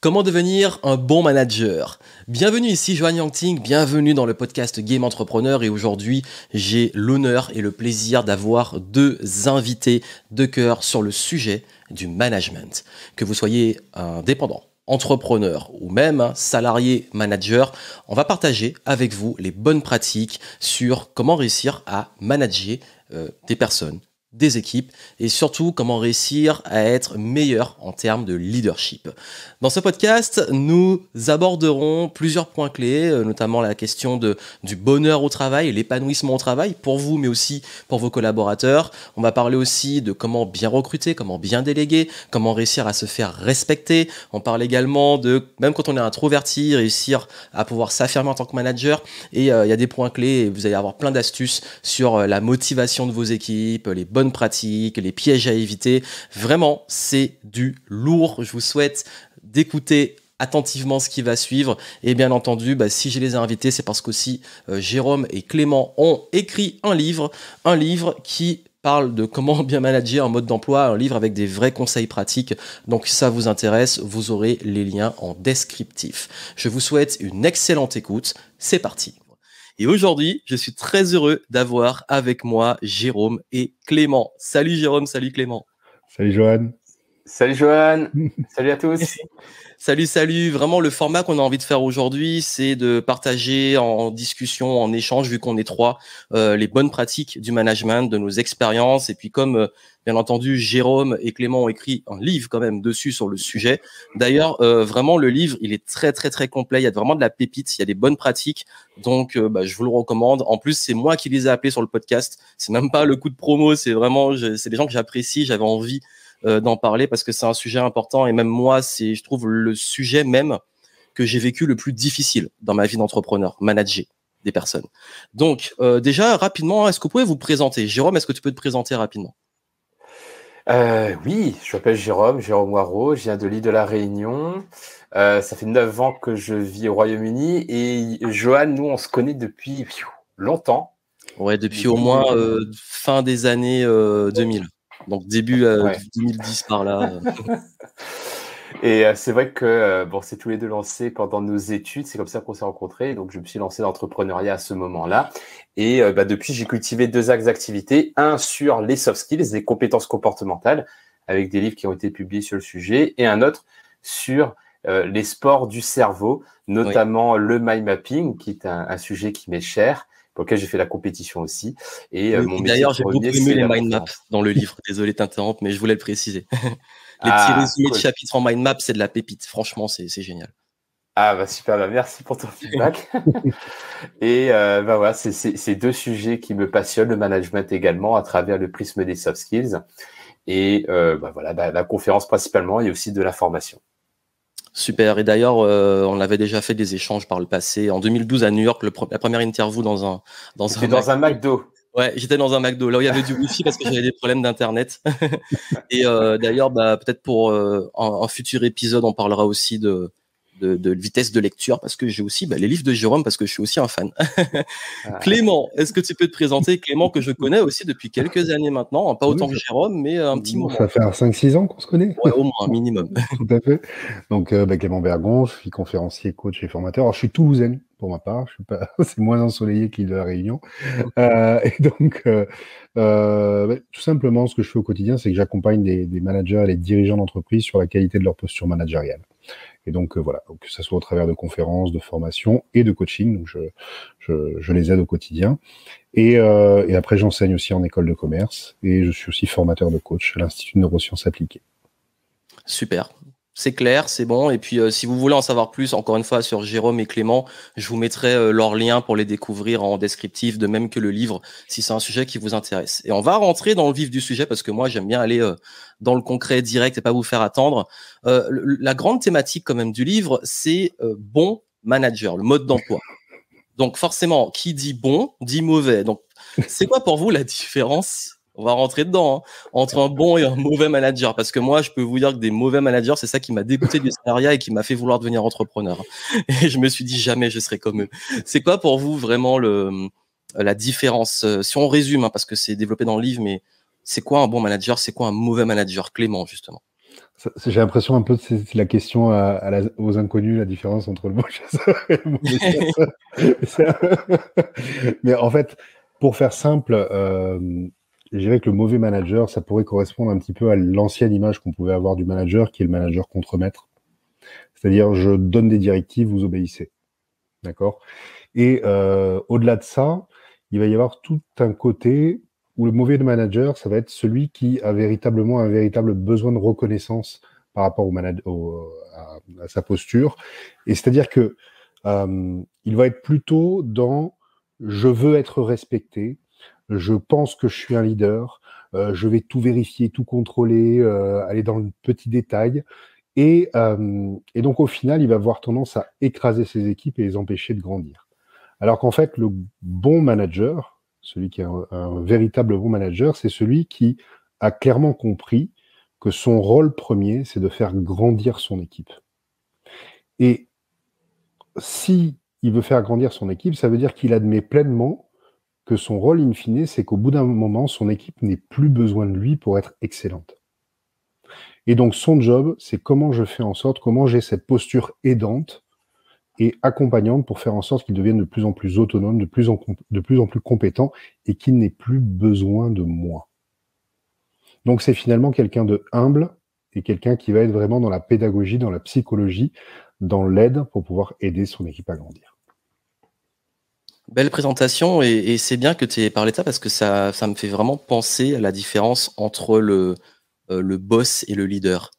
Comment devenir un bon manager? Bienvenue ici, Johan Yangting, bienvenue dans le podcast Game Entrepreneur et aujourd'hui, j'ai l'honneur et le plaisir d'avoir deux invités de cœur sur le sujet du management. Que vous soyez indépendant, entrepreneur ou même salarié manager, on va partager avec vous les bonnes pratiques sur comment réussir à manager des personnes, des équipes et surtout comment réussir à être meilleur en termes de leadership. Dans ce podcast, nous aborderons plusieurs points clés, notamment la question du bonheur au travail, l'épanouissement au travail pour vous mais aussi pour vos collaborateurs. On va parler aussi de comment bien recruter, comment bien déléguer, comment réussir à se faire respecter. On parle également de, même quand on est introverti, réussir à pouvoir s'affirmer en tant que manager. Et il y a des points clés et vous allez avoir plein d'astuces sur la motivation de vos équipes, les bonnes pratiques, les pièges à éviter. Vraiment, c'est du lourd. Je vous souhaite d'écouter attentivement ce qui va suivre. Et bien entendu, si je les ai invités, c'est parce qu'aussi Jérôme et Clément ont écrit un livre qui parle de comment bien manager en mode d'emploi, un livre avec des vrais conseils pratiques. Donc si ça vous intéresse, vous aurez les liens en descriptif. Je vous souhaite une excellente écoute. C'est parti. Et aujourd'hui, je suis très heureux d'avoir avec moi Jérôme et Clément. Salut Jérôme, salut Clément. Salut Johan. Salut Johan. Salut à tous. Salut. Vraiment, le format qu'on a envie de faire aujourd'hui, c'est de partager en discussion, en échange, vu qu'on est trois, les bonnes pratiques du management, de nos expériences. Et puis comme, bien entendu, Jérôme et Clément ont écrit un livre quand même dessus sur le sujet. D'ailleurs, vraiment, le livre, il est très, très, très complet. Il y a vraiment de la pépite. Il y a des bonnes pratiques. Donc, je vous le recommande. En plus, c'est moi qui les ai appelés sur le podcast. C'est même pas le coup de promo. C'est vraiment, c'est des gens que j'apprécie. J'avais envie d'en parler parce que c'est un sujet important et même moi, c'est, je trouve, le sujet même que j'ai vécu le plus difficile dans ma vie d'entrepreneur, manager des personnes. Donc, déjà, rapidement, est-ce que vous pouvez vous présenter? Jérôme, est-ce que tu peux te présenter rapidement? Oui, je m'appelle Jérôme Waro, je viens de l'île de la Réunion. Ça fait 9 ans que je vis au Royaume-Uni et Johan, nous, on se connaît depuis longtemps. Ouais, depuis au moins fin des années 2000. Donc début 2010 par là. Et c'est vrai que on s'est tous les deux lancés pendant nos études, c'est comme ça qu'on s'est rencontrés. Donc je me suis lancé dans l'entrepreneuriat à ce moment-là. Et depuis, j'ai cultivé 2 axes d'activité. Un sur les soft skills, les compétences comportementales, avec des livres qui ont été publiés sur le sujet. Et un autre sur les sports du cerveau, notamment le mind mapping, qui est un sujet qui m'est cher, pour lequel j'ai fait la compétition aussi. Et mon métier d'ailleurs, j'ai beaucoup aimé les mind maps dans le livre. Désolé de t'interrompre, mais je voulais le préciser. Les petits résumés de chapitres en mind map, c'est de la pépite. Franchement, c'est génial. Ah bah super, merci pour ton feedback. Et voilà, c'est ces 2 sujets qui me passionnent, le management également à travers le prisme des soft skills et voilà, la conférence principalement et aussi de la formation. Super. Et d'ailleurs, on avait déjà fait des échanges par le passé. En 2012 à New York, la première interview dans un McDo. Ouais, j'étais dans un McDo. Là où il y avait du wifi parce que j'avais des problèmes d'internet. Et d'ailleurs, peut-être pour un futur épisode, on parlera aussi de vitesse de lecture parce que j'ai aussi les livres de Jérôme parce que je suis aussi un fan. Clément, est-ce que tu peux te présenter? Clément que je connais aussi depuis quelques années maintenant, pas autant que Jérôme, mais un petit moment. Ça fait 5-6 ans qu'on se connaît. Ouais, au moins, un minimum. Tout à fait. Donc, Clément Bergon, je suis conférencier, coach et formateur. Alors, je suis toulousain pour ma part. Je suis pas, c'est moins ensoleillé que l'île de la Réunion. Et donc, tout simplement, ce que je fais au quotidien, c'est que j'accompagne des managers et les dirigeants d'entreprise sur la qualité de leur posture managériale. Et donc voilà, que ce soit au travers de conférences, de formations et de coaching, donc je les aide au quotidien. Et après, j'enseigne aussi en école de commerce et je suis aussi formateur de coach à l'Institut de neurosciences appliquées. Super. C'est clair, c'est bon. Et puis, si vous voulez en savoir plus, encore une fois, sur Jérôme et Clément, je vous mettrai leurs liens pour les découvrir en descriptif, de même que le livre, si c'est un sujet qui vous intéresse. Et on va rentrer dans le vif du sujet parce que moi, j'aime bien aller dans le concret direct et pas vous faire attendre. La grande thématique quand même du livre, c'est bon manager, le mode d'emploi. Donc forcément, qui dit bon, dit mauvais. Donc, c'est quoi pour vous la différence? On va rentrer dedans, entre un bon et un mauvais manager. Parce que moi, je peux vous dire que des mauvais managers, c'est ça qui m'a dégoûté du salariat et qui m'a fait vouloir devenir entrepreneur. Et je me suis dit, jamais je serai comme eux. C'est quoi pour vous vraiment la différence? Si on résume, parce que c'est développé dans le livre, mais c'est quoi un bon manager? C'est quoi un mauvais manager? Clément, justement. J'ai l'impression un peu que c'est la question aux inconnus, la différence entre le bon chasseur et le mauvais chasseur. Mais en fait, pour faire simple, je dirais que le mauvais manager, ça pourrait correspondre un petit peu à l'ancienne image qu'on pouvait avoir du manager, qui est le manager contre-maître. C'est-à-dire, je donne des directives, vous obéissez. D'accord? Et au-delà de ça, il va y avoir tout un côté où le mauvais manager, ça va être celui qui a véritablement un véritable besoin de reconnaissance par rapport à sa posture. Et c'est-à-dire que il va être plutôt dans je veux être respecté, je pense que je suis un leader, je vais tout vérifier, tout contrôler, aller dans le petit détail. Et donc au final, il va avoir tendance à écraser ses équipes et les empêcher de grandir. Alors qu'en fait, le bon manager, celui qui est un véritable bon manager, c'est celui qui a clairement compris que son rôle premier, c'est de faire grandir son équipe. Et si il veut faire grandir son équipe, ça veut dire qu'il admet pleinement que son rôle in fine, c'est qu'au bout d'un moment, son équipe n'ait plus besoin de lui pour être excellente. Et donc son job, c'est comment je fais en sorte, comment j'ai cette posture aidante et accompagnante pour faire en sorte qu'ils deviennent de plus en plus autonomes, de plus en plus compétents et qu'ils n'aient plus besoin de moi. Donc c'est finalement quelqu'un de humble et quelqu'un qui va être vraiment dans la pédagogie, dans la psychologie, dans l'aide pour pouvoir aider son équipe à grandir. Belle présentation et c'est bien que tu aies parlé de ça parce que ça me fait vraiment penser à la différence entre le boss et le leader.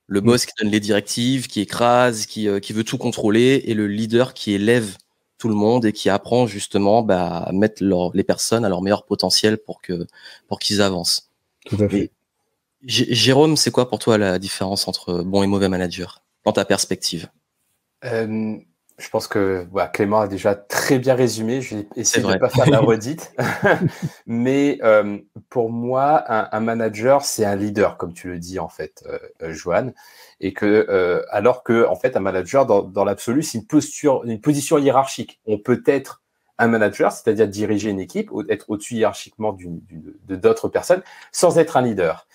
Le boss qui donne les directives, qui écrase, qui veut tout contrôler, et le leader qui élève tout le monde et qui apprend justement à mettre les personnes à leur meilleur potentiel pour qu'ils avancent. Tout à fait. Jérôme, c'est quoi pour toi la différence entre bon et mauvais manager, dans ta perspective? Je pense que Clément a déjà très bien résumé. Je vais essayer de ne pas faire la redite. Mais pour moi, un manager, c'est un leader, comme tu le dis en fait, Johan. Et que alors que en fait, un manager, dans l'absolu, c'est une position hiérarchique. On peut être un manager, c'est-à-dire diriger une équipe, être au-dessus hiérarchiquement de d'autres personnes, sans être un leader.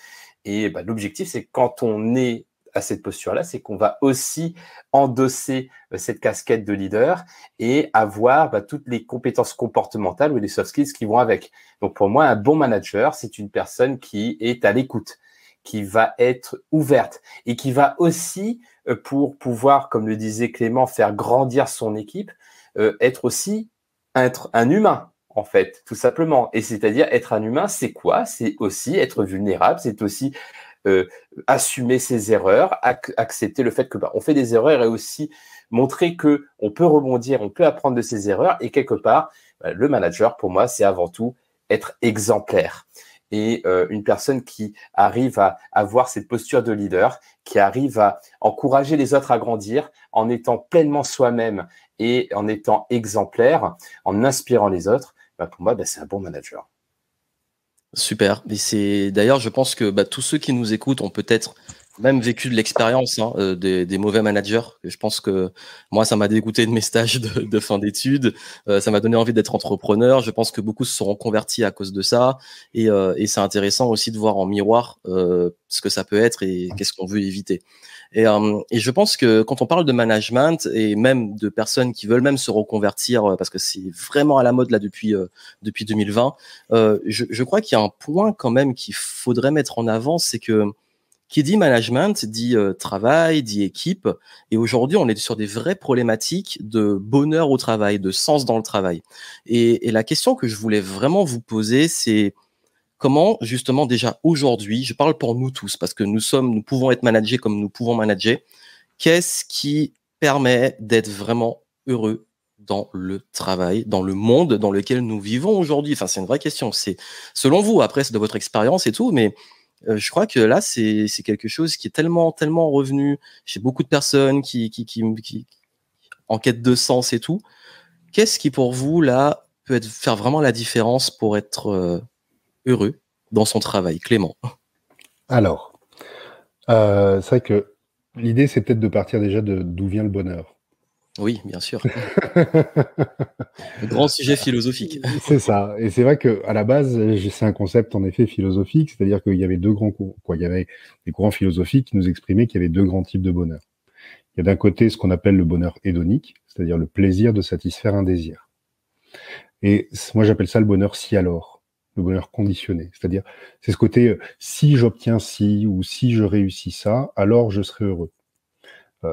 Et l'objectif, c'est quand on est à cette posture-là, c'est qu'on va aussi endosser cette casquette de leader et avoir toutes les compétences comportementales ou les soft skills qui vont avec. Donc pour moi, un bon manager, c'est une personne qui est à l'écoute, qui va être ouverte et qui va aussi, pour pouvoir, comme le disait Clément, faire grandir son équipe, être un humain. En fait, tout simplement. Et c'est-à-dire être un humain, c'est quoi? C'est aussi être vulnérable, c'est aussi assumer ses erreurs, accepter le fait que on fait des erreurs et aussi montrer que on peut rebondir, on peut apprendre de ses erreurs et quelque part, le manager, pour moi, c'est avant tout être exemplaire. Et une personne qui arrive à avoir cette posture de leader, qui arrive à encourager les autres à grandir en étant pleinement soi-même et en étant exemplaire, en inspirant les autres, pour moi, c'est un bon manager. Super. Et d'ailleurs, je pense que tous ceux qui nous écoutent ont peut-être même vécu de l'expérience des mauvais managers. Je pense que moi, ça m'a dégoûté de mes stages de fin d'études. Ça m'a donné envie d'être entrepreneur. Je pense que beaucoup se seront convertis à cause de ça. Et c'est intéressant aussi de voir en miroir ce que ça peut être et qu'est-ce qu'on veut éviter. Et je pense que quand on parle de management et même de personnes qui veulent même se reconvertir, parce que c'est vraiment à la mode là depuis 2020, je crois qu'il y a un point quand même qu'il faudrait mettre en avant, c'est que qui dit management dit travail, dit équipe. Et aujourd'hui, on est sur des vraies problématiques de bonheur au travail, de sens dans le travail. Et la question que je voulais vraiment vous poser, c'est comment, justement, déjà aujourd'hui, je parle pour nous tous, parce que nous pouvons être managés comme nous pouvons manager. Qu'est-ce qui permet d'être vraiment heureux dans le travail, dans le monde dans lequel nous vivons aujourd'hui? Enfin, c'est une vraie question. C'est selon vous, après, c'est de votre expérience et tout, mais je crois que là, c'est quelque chose qui est tellement revenu chez beaucoup de personnes qui en quête de sens et tout. Qu'est-ce qui, pour vous, là, peut faire vraiment la différence pour être heureux dans son travail? Clément. Alors, c'est vrai que l'idée, c'est peut-être de partir déjà d'où vient le bonheur. Oui, bien sûr. Grand sujet philosophique. C'est ça. Et c'est vrai qu'à la base, c'est un concept en effet philosophique, c'est-à-dire qu'il y avait deux grands courants, il y avait des courants philosophiques qui nous exprimaient qu'il y avait deux grands types de bonheur. Il y a d'un côté ce qu'on appelle le bonheur hédonique, c'est-à-dire le plaisir de satisfaire un désir. Et moi, j'appelle ça le bonheur si alors, le bonheur conditionné. C'est-à-dire, c'est ce côté, si j'obtiens ci ou si je réussis ça, alors je serai heureux.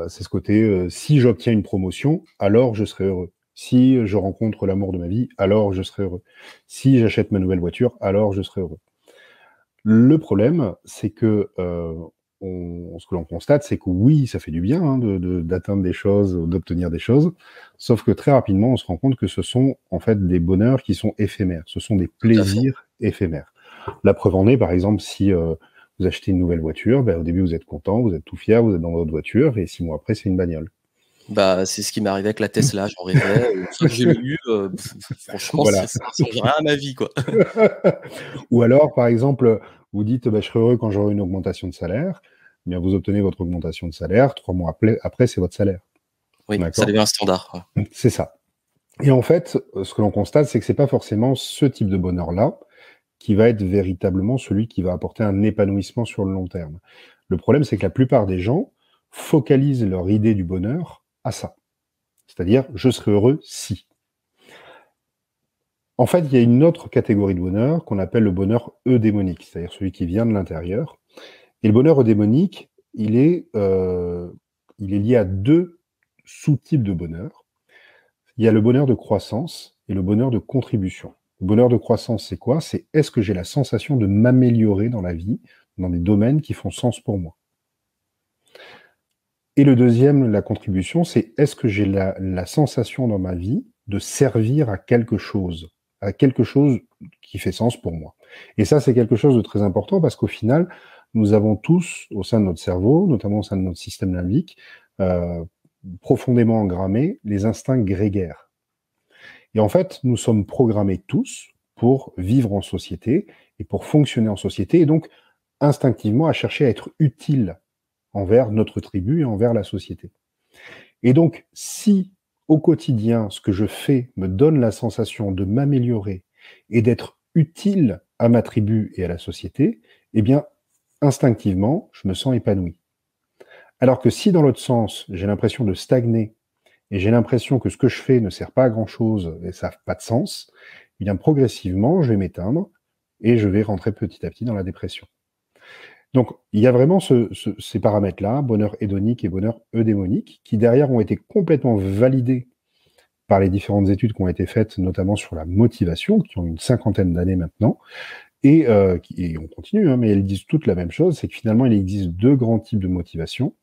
C'est ce côté, si j'obtiens une promotion, alors je serai heureux. Si je rencontre l'amour de ma vie, alors je serai heureux. Si j'achète ma nouvelle voiture, alors je serai heureux. Le problème, c'est que ce que l'on constate, c'est que oui, ça fait du bien hein, d'atteindre des choses, d'obtenir des choses, sauf que très rapidement, on se rend compte que ce sont en fait des bonheurs qui sont éphémères, ce sont des plaisirs éphémères. La preuve en est, par exemple, si vous achetez une nouvelle voiture, ben, au début vous êtes content, vous êtes tout fier, vous êtes dans votre voiture, et 6 mois après, c'est une bagnole. Bah, c'est ce qui m'est arrivé avec la Tesla, j'en rêvais. Une fois que je l'ai eu, franchement, Voilà. ça ne change rien à ma vie, quoi. Ou alors, par exemple, vous dites, bah, je serai heureux quand j'aurai une augmentation de salaire. Eh bien, vous obtenez votre augmentation de salaire, 3 mois après c'est votre salaire. Oui, ça devient un standard. Ouais. C'est ça. Et en fait, ce que l'on constate, c'est que c'est pas forcément ce type de bonheur-là qui va être véritablement celui qui va apporter un épanouissement sur le long terme. Le problème, c'est que la plupart des gens focalisent leur idée du bonheur à ça. C'est-à-dire, je serai heureux si. En fait, il y a une autre catégorie de bonheur qu'on appelle le bonheur eudémonique, c'est-à-dire celui qui vient de l'intérieur. Et le bonheur eudémonique, il est lié à deux sous-types de bonheur. Il y a le bonheur de croissance et le bonheur de contribution. Le bonheur de croissance, c'est quoi? C'est est-ce que j'ai la sensation de m'améliorer dans la vie, dans des domaines qui font sens pour moi? Et le deuxième, la contribution, c'est est-ce que j'ai la sensation dans ma vie de servir à quelque chose qui fait sens pour moi. Et ça, c'est quelque chose de très important parce qu'au final, nous avons tous, au sein de notre cerveau, notamment au sein de notre système limbique, profondément engrammés les instincts grégaires. Et en fait, nous sommes programmés tous pour vivre en société et pour fonctionner en société, et donc instinctivement à chercher à être utile envers notre tribu et envers la société. Et donc, si au quotidien, ce que je fais me donne la sensation de m'améliorer et d'être utile à ma tribu et à la société, eh bien, instinctivement, je me sens épanoui. Alors que si dans l'autre sens, j'ai l'impression de stagner et j'ai l'impression que ce que je fais ne sert pas à grand-chose et ça n'a pas de sens, eh bien, progressivement, je vais m'éteindre et je vais rentrer petit à petit dans la dépression. Donc, il y a vraiment ces paramètres-là, bonheur hédonique et bonheur eudémonique, qui derrière ont été complètement validés par les différentes études qui ont été faites, notamment sur la motivation, qui ont une 50aine d'années maintenant, et on continue, hein, mais elles disent toutes la même chose, c'est que finalement, il existe deux grands types de motivation.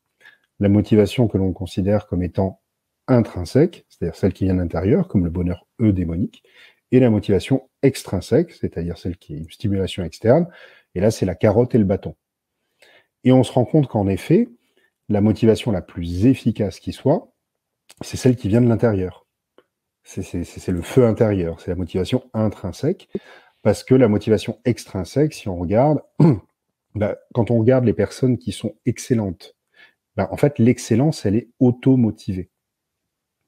La motivation que l'on considère comme étant intrinsèque, c'est-à-dire celle qui vient de l'intérieur, comme le bonheur eudémonique, et la motivation extrinsèque, c'est-à-dire celle qui est une stimulation externe, et là, c'est la carotte et le bâton. Et on se rend compte qu'en effet, la motivation la plus efficace qui soit, c'est celle qui vient de l'intérieur. C'est le feu intérieur, c'est la motivation intrinsèque, parce que la motivation extrinsèque, si on regarde, quand on regarde les personnes qui sont excellentes, en fait, l'excellence, elle est auto-motivée.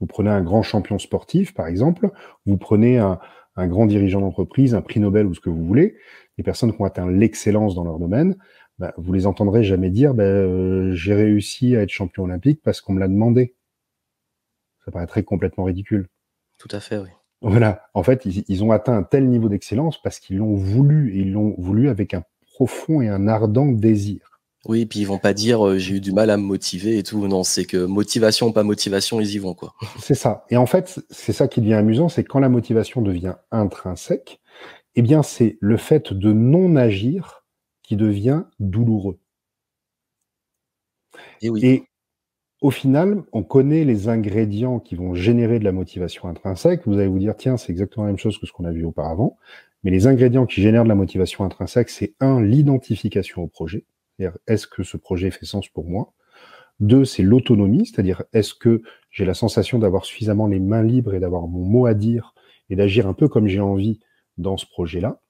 Vous prenez un grand champion sportif, par exemple, vous prenez un grand dirigeant d'entreprise, un prix Nobel ou ce que vous voulez, des personnes qui ont atteint l'excellence dans leur domaine, vous les entendrez jamais dire j'ai réussi à être champion olympique parce qu'on me l'a demandé. Ça paraîtrait complètement ridicule. Tout à fait, oui. Voilà. En fait, ils ont atteint un tel niveau d'excellence parce qu'ils l'ont voulu, et ils l'ont voulu avec un profond et un ardent désir. Oui, puis ils vont pas dire j'ai eu du mal à me motiver et tout. Non, c'est que motivation ou pas motivation, ils y vont, quoi. C'est ça. Et en fait, c'est ça qui devient amusant, c'est que quand la motivation devient intrinsèque, eh bien, c'est le fait de non agir qui devient douloureux. Et oui. Et au final, on connaît les ingrédients qui vont générer de la motivation intrinsèque. Vous allez vous dire, tiens, c'est exactement la même chose que ce qu'on a vu auparavant. Mais les ingrédients qui génèrent de la motivation intrinsèque, c'est 1, l'identification au projet. C'est-à-dire, est-ce que ce projet fait sens pour moi? 2, c'est l'autonomie, c'est-à-dire, est-ce que j'ai la sensation d'avoir suffisamment les mains libres et d'avoir mon mot à dire et d'agir un peu comme j'ai envie dans ce projet-là?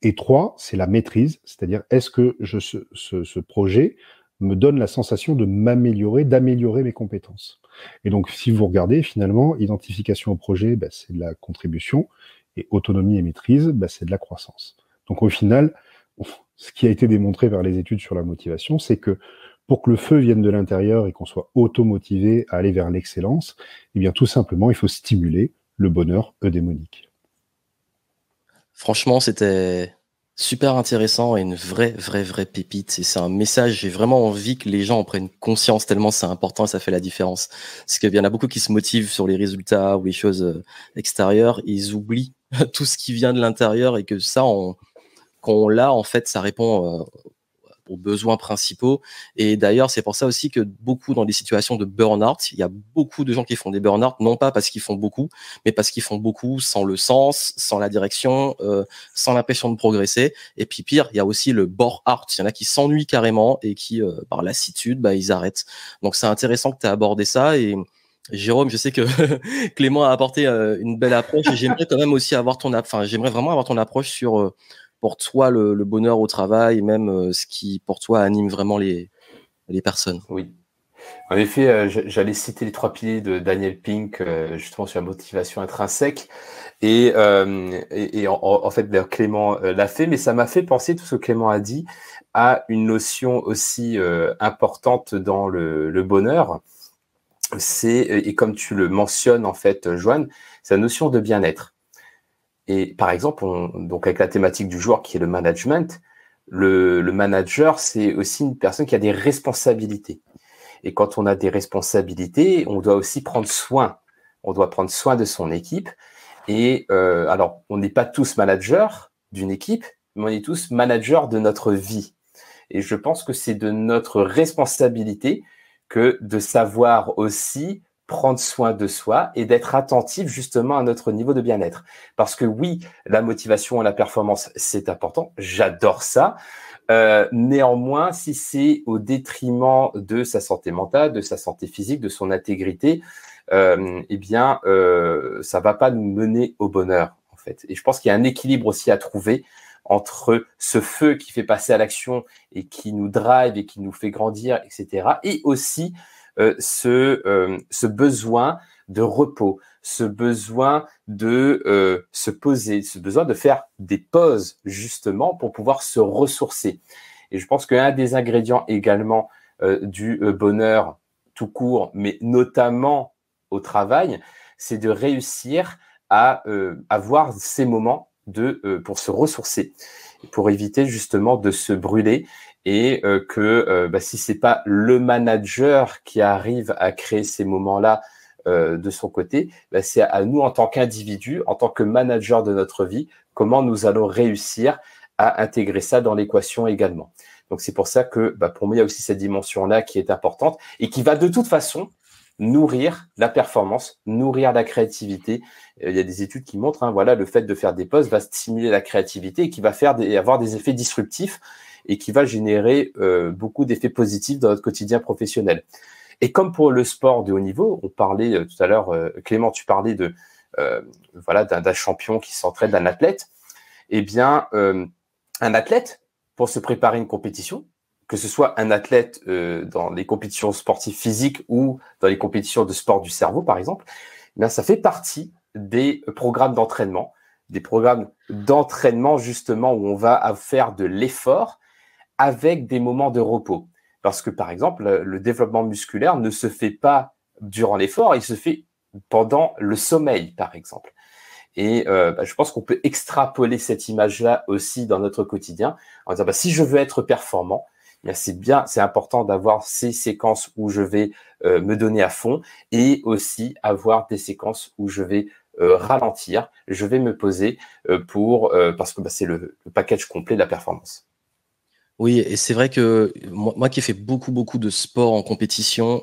Et 3, c'est la maîtrise, c'est-à-dire, est-ce que ce projet me donne la sensation de m'améliorer, d'améliorer mes compétences. Et donc, si vous regardez, finalement, identification au projet, c'est de la contribution, et autonomie et maîtrise, c'est de la croissance. Donc, au final, ce qui a été démontré par les études sur la motivation, c'est que pour que le feu vienne de l'intérieur et qu'on soit automotivé à aller vers l'excellence, eh bien, tout simplement, il faut stimuler le bonheur eudémonique. Franchement, c'était super intéressant et une vraie pépite. Et c'est un message, j'ai vraiment envie que les gens en prennent conscience tellement c'est important et ça fait la différence. Parce qu'il y en a beaucoup qui se motivent sur les résultats ou les choses extérieures. Et ils oublient tout ce qui vient de l'intérieur et que ça, quand on l'a, en fait, ça répond aux besoins principaux. Et d'ailleurs, c'est pour ça aussi que beaucoup dans des situations de burn-out, il y a beaucoup de gens qui font des burn-out, non pas parce qu'ils font beaucoup, mais parce qu'ils font beaucoup sans le sens, sans la direction, sans l'impression de progresser. Et puis pire, il y a aussi le bore-out. Il y en a qui s'ennuient carrément et qui, par lassitude, ils arrêtent. Donc c'est intéressant que tu as abordé ça. Et Jérôme, je sais que Clément a apporté une belle approche et j'aimerais quand même aussi avoir j'aimerais vraiment avoir ton approche sur pour toi le bonheur au travail, même ce qui pour toi anime vraiment les personnes. Oui. En effet, j'allais citer les 3 piliers de Daniel Pink, justement sur la motivation intrinsèque. Et en fait, Clément l'a fait, mais ça m'a fait penser, tout ce que Clément a dit, à une notion aussi importante dans le bonheur. Et comme tu le mentionnes, en fait, Joanne, c'est la notion de bien-être. Et par exemple, donc avec la thématique du jour qui est le management, le manager, c'est aussi une personne qui a des responsabilités. Et quand on a des responsabilités, on doit aussi prendre soin. On doit prendre soin de son équipe. Et alors, on n'est pas tous managers d'une équipe, mais on est tous managers de notre vie. Et je pense que c'est de notre responsabilité que de savoir aussi prendre soin de soi et d'être attentif justement à notre niveau de bien-être. Parce que oui, la motivation et la performance, c'est important. J'adore ça. Néanmoins, si c'est au détriment de sa santé mentale, de sa santé physique, de son intégrité, ça va pas nous mener au bonheur, en fait. Et je pense qu'il y a un équilibre aussi à trouver entre ce feu qui fait passer à l'action et qui nous drive et qui nous fait grandir, etc. Et aussi ce besoin de repos, ce besoin de se poser, ce besoin de faire des pauses justement pour pouvoir se ressourcer. Et je pense qu'un des ingrédients également du bonheur tout court, mais notamment au travail, c'est de réussir à avoir ces moments pour se ressourcer, pour éviter justement de se brûler. Et si c'est pas le manager qui arrive à créer ces moments-là de son côté, c'est à nous en tant qu'individu, en tant que manager de notre vie, comment nous allons réussir à intégrer ça dans l'équation également. Donc c'est pour ça que pour moi il y a aussi cette dimension-là qui est importante et qui va de toute façon nourrir la performance, nourrir la créativité. Il y a des études qui montrent, le fait de faire des pauses va stimuler la créativité et qui va avoir des effets disruptifs et qui va générer beaucoup d'effets positifs dans notre quotidien professionnel. Et comme pour le sport de haut niveau, on parlait tout à l'heure, Clément, tu parlais d'un champion qui s'entraîne, d'un athlète. Eh bien, un athlète, pour se préparer à une compétition, que ce soit un athlète dans les compétitions sportives physiques ou dans les compétitions de sport du cerveau, par exemple, eh bien, ça fait partie des programmes d'entraînement, justement où on va faire de l'effort avec des moments de repos. Parce que, par exemple, le développement musculaire ne se fait pas durant l'effort, il se fait pendant le sommeil, par exemple. Et je pense qu'on peut extrapoler cette image-là aussi dans notre quotidien en disant, si je veux être performant, c'est important d'avoir ces séquences où je vais me donner à fond et aussi avoir des séquences où je vais ralentir, je vais me poser parce que c'est le package complet de la performance. Oui, et c'est vrai que moi qui ai fait beaucoup de sport en compétition,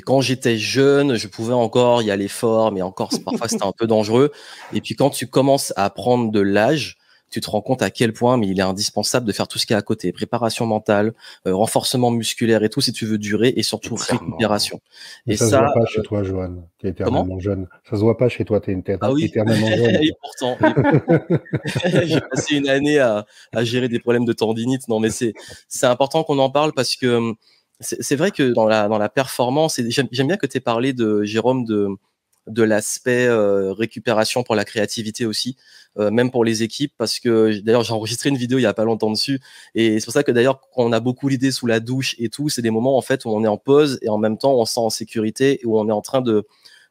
quand j'étais jeune, je pouvais encore y aller fort, mais encore parfois c'était un peu dangereux. Et puis quand tu commences à prendre de l'âge, tu te rends compte à quel point mais il est indispensable de faire tout ce qui est à côté, préparation mentale, renforcement musculaire et tout si tu veux durer, et surtout récupération. Mais et ça se voit pas chez toi, Johan, qui est Comment? éternellement jeune. Ça se voit pas chez toi, tu es Ah oui, éternellement jeune. et pourtant, j'ai passé une année à gérer des problèmes de tendinite. Non, mais c'est important qu'on en parle parce que c'est vrai que dans la performance, et j'aime bien que tu aies parlé de Jérôme de l'aspect récupération pour la créativité aussi, même pour les équipes, parce que d'ailleurs j'ai enregistré une vidéo il y a pas longtemps dessus, et c'est pour ça que d'ailleurs quand on a beaucoup l'idée sous la douche et tout, c'est des moments en fait où on est en pause et en même temps on se sent en sécurité, où on est en train de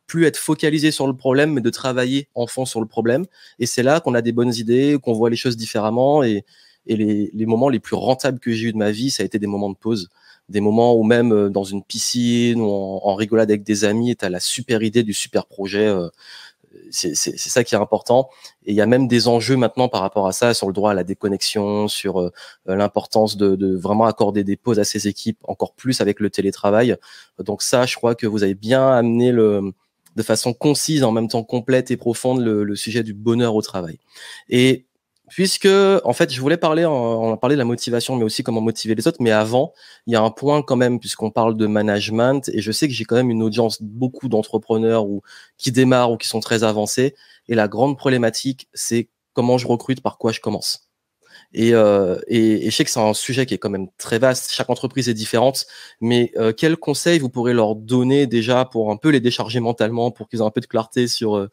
plus être focalisé sur le problème, mais de travailler en fond sur le problème. Et c'est là qu'on a des bonnes idées, qu'on voit les choses différemment. Et les moments les plus rentables que j'ai eu de ma vie, ça a été des moments de pause. Des moments où même dans une piscine ou en rigolade avec des amis, tu as la super idée du super projet. C'est ça qui est important. Et il y a même des enjeux maintenant par rapport à ça, sur le droit à la déconnexion, sur l'importance de vraiment accorder des pauses à ces équipes, encore plus avec le télétravail. Donc ça, je crois que vous avez bien amené de façon concise, en même temps complète et profonde, le sujet du bonheur au travail. Et puisque, en fait, je voulais parler, on a parlé de la motivation, mais aussi comment motiver les autres. Mais avant, il y a un point quand même, puisqu'on parle de management, et je sais que j'ai quand même une audience, beaucoup d'entrepreneurs qui démarrent ou qui sont très avancés. Et la grande problématique, c'est comment je recrute, par quoi je commence. Et je sais que c'est un sujet qui est quand même très vaste. Chaque entreprise est différente, mais quels conseils vous pourrez leur donner déjà pour un peu les décharger mentalement, pour qu'ils aient un peu de clarté sur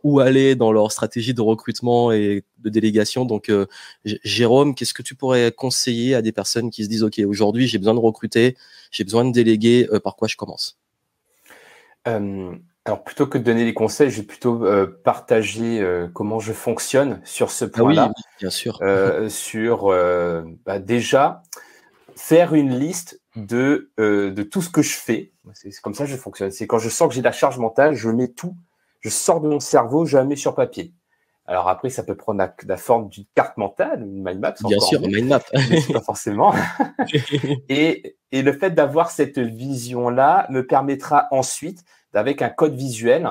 où aller dans leur stratégie de recrutement et de délégation. Donc, Jérôme, qu'est-ce que tu pourrais conseiller à des personnes qui se disent, OK, aujourd'hui, j'ai besoin de recruter, j'ai besoin de déléguer, par quoi je commence? Alors, plutôt que de donner des conseils, je vais plutôt partager comment je fonctionne sur ce point-là. Oui, bien sûr. Déjà, faire une liste de tout ce que je fais. C'est comme ça que je fonctionne. C'est quand je sens que j'ai de la charge mentale, je mets tout, je sors de mon cerveau, je la mets sur papier. Alors après, ça peut prendre la forme d'une carte mentale, une mind map. Bien sûr, une mind map. Mais c'est pas forcément. Et le fait d'avoir cette vision-là me permettra ensuite, avec un code visuel,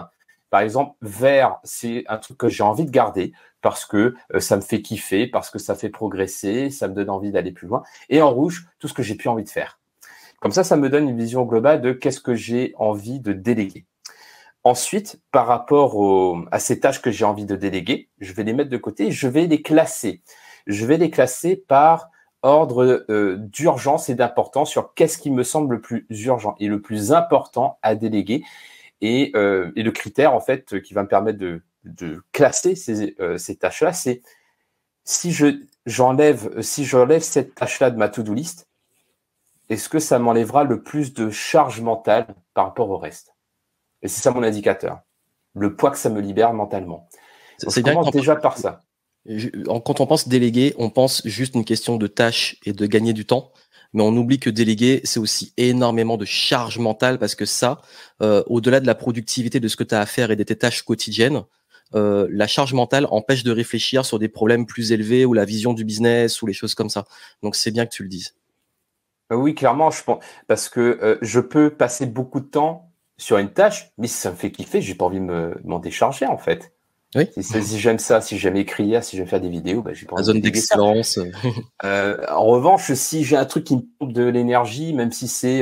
par exemple, vert, c'est un truc que j'ai envie de garder parce que ça me fait kiffer, parce que ça fait progresser, ça me donne envie d'aller plus loin. Et en rouge, tout ce que j'ai plus envie de faire. Comme ça me donne une vision globale de qu'est-ce que j'ai envie de déléguer. Ensuite, par rapport à ces tâches que j'ai envie de déléguer, je vais les mettre de côté, je vais les classer. Je vais les classer par ordre d'urgence et d'importance sur qu'est-ce qui me semble le plus urgent et le plus important à déléguer. Et le critère, en fait, qui va me permettre de classer ces tâches-là, c'est si j'enlève cette tâche-là de ma to-do list, est-ce que ça m'enlèvera le plus de charge mentale par rapport au reste? Et c'est ça mon indicateur, le poids que ça me libère mentalement. C'est bien. Déjà par ça. Quand on pense déléguer, on pense juste une question de tâches et de gagner du temps. Mais on oublie que déléguer, c'est aussi énormément de charge mentale, parce que ça, au-delà de la productivité de ce que tu as à faire et de tes tâches quotidiennes, la charge mentale empêche de réfléchir sur des problèmes plus élevés ou la vision du business ou les choses comme ça. Donc, c'est bien que tu le dises. Oui, clairement, je pense, parce que je peux passer beaucoup de temps sur une tâche, mais si ça me fait kiffer, j'ai pas envie de m'en décharger, en fait. Oui. Si j'aime ça, si j'aime écrire, si j'aime faire des vidéos, j'ai pas envie la zone d'excellence. En revanche, si j'ai un truc qui me pompe de l'énergie, même si c'est,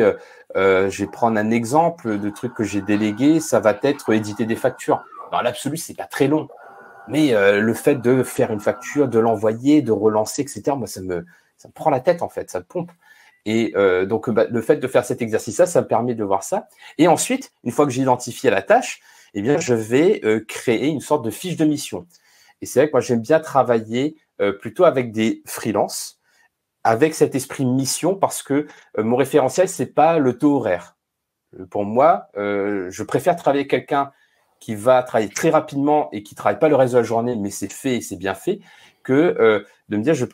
je vais prendre un exemple de truc que j'ai délégué, ça va être éditer des factures. Dans l'absolu, c'est pas très long, mais le fait de faire une facture, de l'envoyer, de relancer, etc., moi, ça me prend la tête, en fait, ça me pompe. Et donc, le fait de faire cet exercice-là, ça me permet de voir ça. Et ensuite, une fois que j'ai identifié la tâche, eh bien, je vais créer une sorte de fiche de mission. Et c'est vrai que moi, j'aime bien travailler plutôt avec des freelances, avec cet esprit mission, parce que mon référentiel, c'est pas le taux horaire. Pour moi, je préfère travailler avec quelqu'un qui va travailler très rapidement et qui travaille pas le reste de la journée, mais c'est fait et c'est bien fait, que de me dire je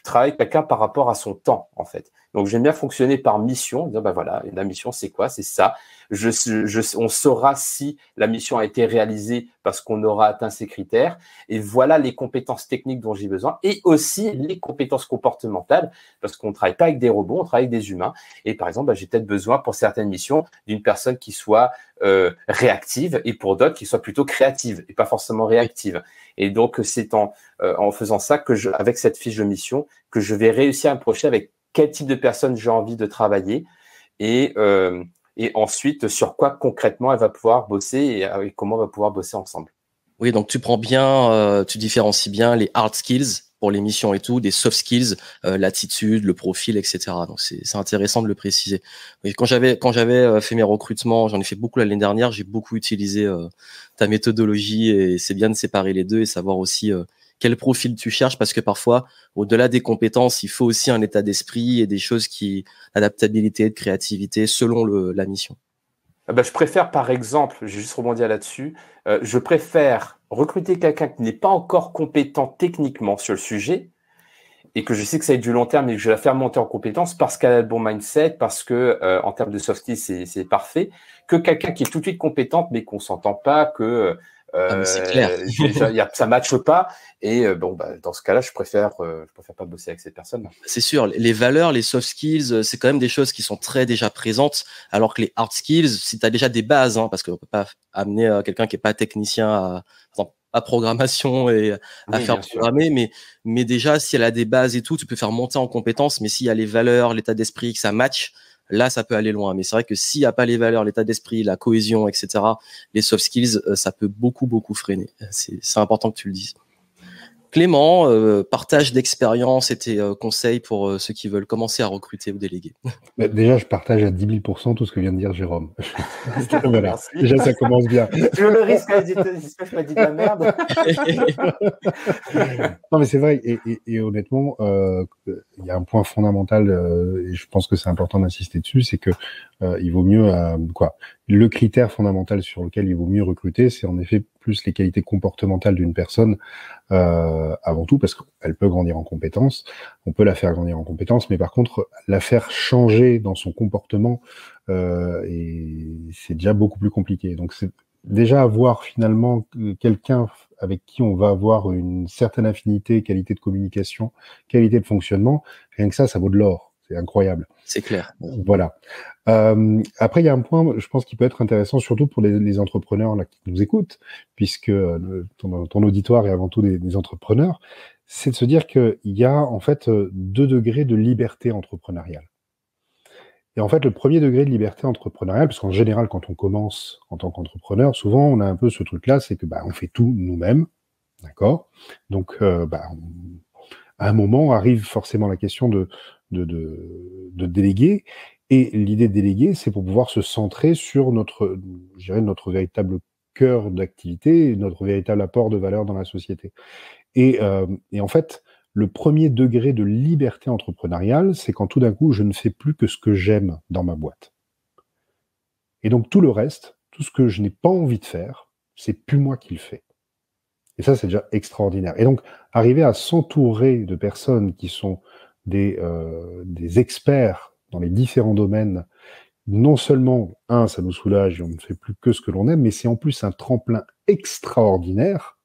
travaille avec quelqu'un par rapport à son temps, en fait. Donc, j'aime bien fonctionner par mission, dire, bah voilà, la mission, c'est quoi? C'est ça. On saura si la mission a été réalisée parce qu'on aura atteint ces critères. Et voilà les compétences techniques dont j'ai besoin et aussi les compétences comportementales parce qu'on ne travaille pas avec des robots, on travaille avec des humains. Et par exemple, bah, j'ai peut-être besoin pour certaines missions d'une personne qui soit réactive et pour d'autres qui soit plutôt créative et pas forcément réactive. Et donc, c'est en faisant ça avec cette fiche de mission, que je vais réussir à me projeter avec quel type de personne j'ai envie de travailler et ensuite sur quoi concrètement elle va pouvoir bosser et comment on va pouvoir bosser ensemble. Oui, donc tu prends bien, tu différencies bien les hard skills pour les missions et tout, des soft skills, l'attitude, le profil, etc. Donc c'est intéressant de le préciser. Et quand j'avais fait mes recrutements, j'en ai fait beaucoup l'année dernière, j'ai beaucoup utilisé ta méthodologie et c'est bien de séparer les deux et savoir aussi quel profil tu cherches parce que parfois, au-delà des compétences, il faut aussi un état d'esprit et des choses adaptabilité, de créativité selon la mission. Ben, je préfère, par exemple, j'ai juste rebondi là-dessus, je préfère recruter quelqu'un qui n'est pas encore compétent techniquement sur le sujet et que je sais que ça va être du long terme et que je vais la faire monter en compétence parce qu'elle a le bon mindset, parce que en termes de soft skills, c'est parfait, que quelqu'un qui est tout de suite compétente mais qu'on s'entend pas, que c'est clair. Ça matche pas. Et bon, bah, dans ce cas-là, je préfère pas bosser avec cette personne. C'est sûr, les valeurs, les soft skills, c'est quand même des choses qui sont très déjà présentes, alors que les hard skills, si tu as déjà des bases, hein, parce qu'on peut pas amener quelqu'un qui est pas technicien à programmation et à faire programmer, mais déjà, si elle a des bases et tout, tu peux faire monter en compétences, mais s'il y a les valeurs, l'état d'esprit, que ça match, là, ça peut aller loin. Mais c'est vrai que s'il n'y a pas les valeurs, l'état d'esprit, la cohésion, etc., les soft skills, ça peut beaucoup, beaucoup freiner. C'est important que tu le dises. Clément, partage d'expérience et tes conseils pour ceux qui veulent commencer à recruter ou déléguer. Déjà, je partage à 10 000% tout ce que vient de dire Jérôme. Voilà. Déjà, ça commence bien. Tu veux le risque, j'espère que je m'as dit de la merde. Non, mais c'est vrai. Et honnêtement, il y a un point fondamental, et je pense que c'est important d'insister dessus, c'est que il vaut mieux le critère fondamental sur lequel il vaut mieux recruter, c'est en effet plus les qualités comportementales d'une personne avant tout, parce qu'elle peut grandir en compétences, on peut la faire grandir en compétences, mais par contre, la faire changer dans son comportement, c'est déjà beaucoup plus compliqué. Donc, c'est déjà avoir finalement quelqu'un avec qui on va avoir une certaine affinité, qualité de communication, qualité de fonctionnement, rien que ça vaut de l'or. C'est incroyable. C'est clair. Voilà. Après, il y a un point, je pense, qui peut être intéressant, surtout pour les entrepreneurs là, qui nous écoutent, puisque ton auditoire est avant tout des entrepreneurs, c'est de se dire qu'il y a en fait 2 degrés de liberté entrepreneuriale. Et en fait, le premier degré de liberté entrepreneuriale, parce qu'en général, quand on commence en tant qu'entrepreneur, souvent, on a un peu ce truc-là, c'est que on fait tout nous-mêmes, d'accord? Donc, à un moment arrive forcément la question de déléguer. Et l'idée de déléguer, c'est pour pouvoir se centrer sur notre véritable cœur d'activité, notre véritable apport de valeur dans la société. Et en fait, le premier degré de liberté entrepreneuriale, c'est quand tout d'un coup, je ne fais plus que ce que j'aime dans ma boîte. Et donc tout le reste, tout ce que je n'ai pas envie de faire, c'est plus moi qui le fais. Et ça, c'est déjà extraordinaire. Et donc, arriver à s'entourer de personnes qui sont des experts dans les différents domaines, non seulement, ça nous soulage et on ne fait plus que ce que l'on aime, mais c'est en plus un tremplin extraordinaire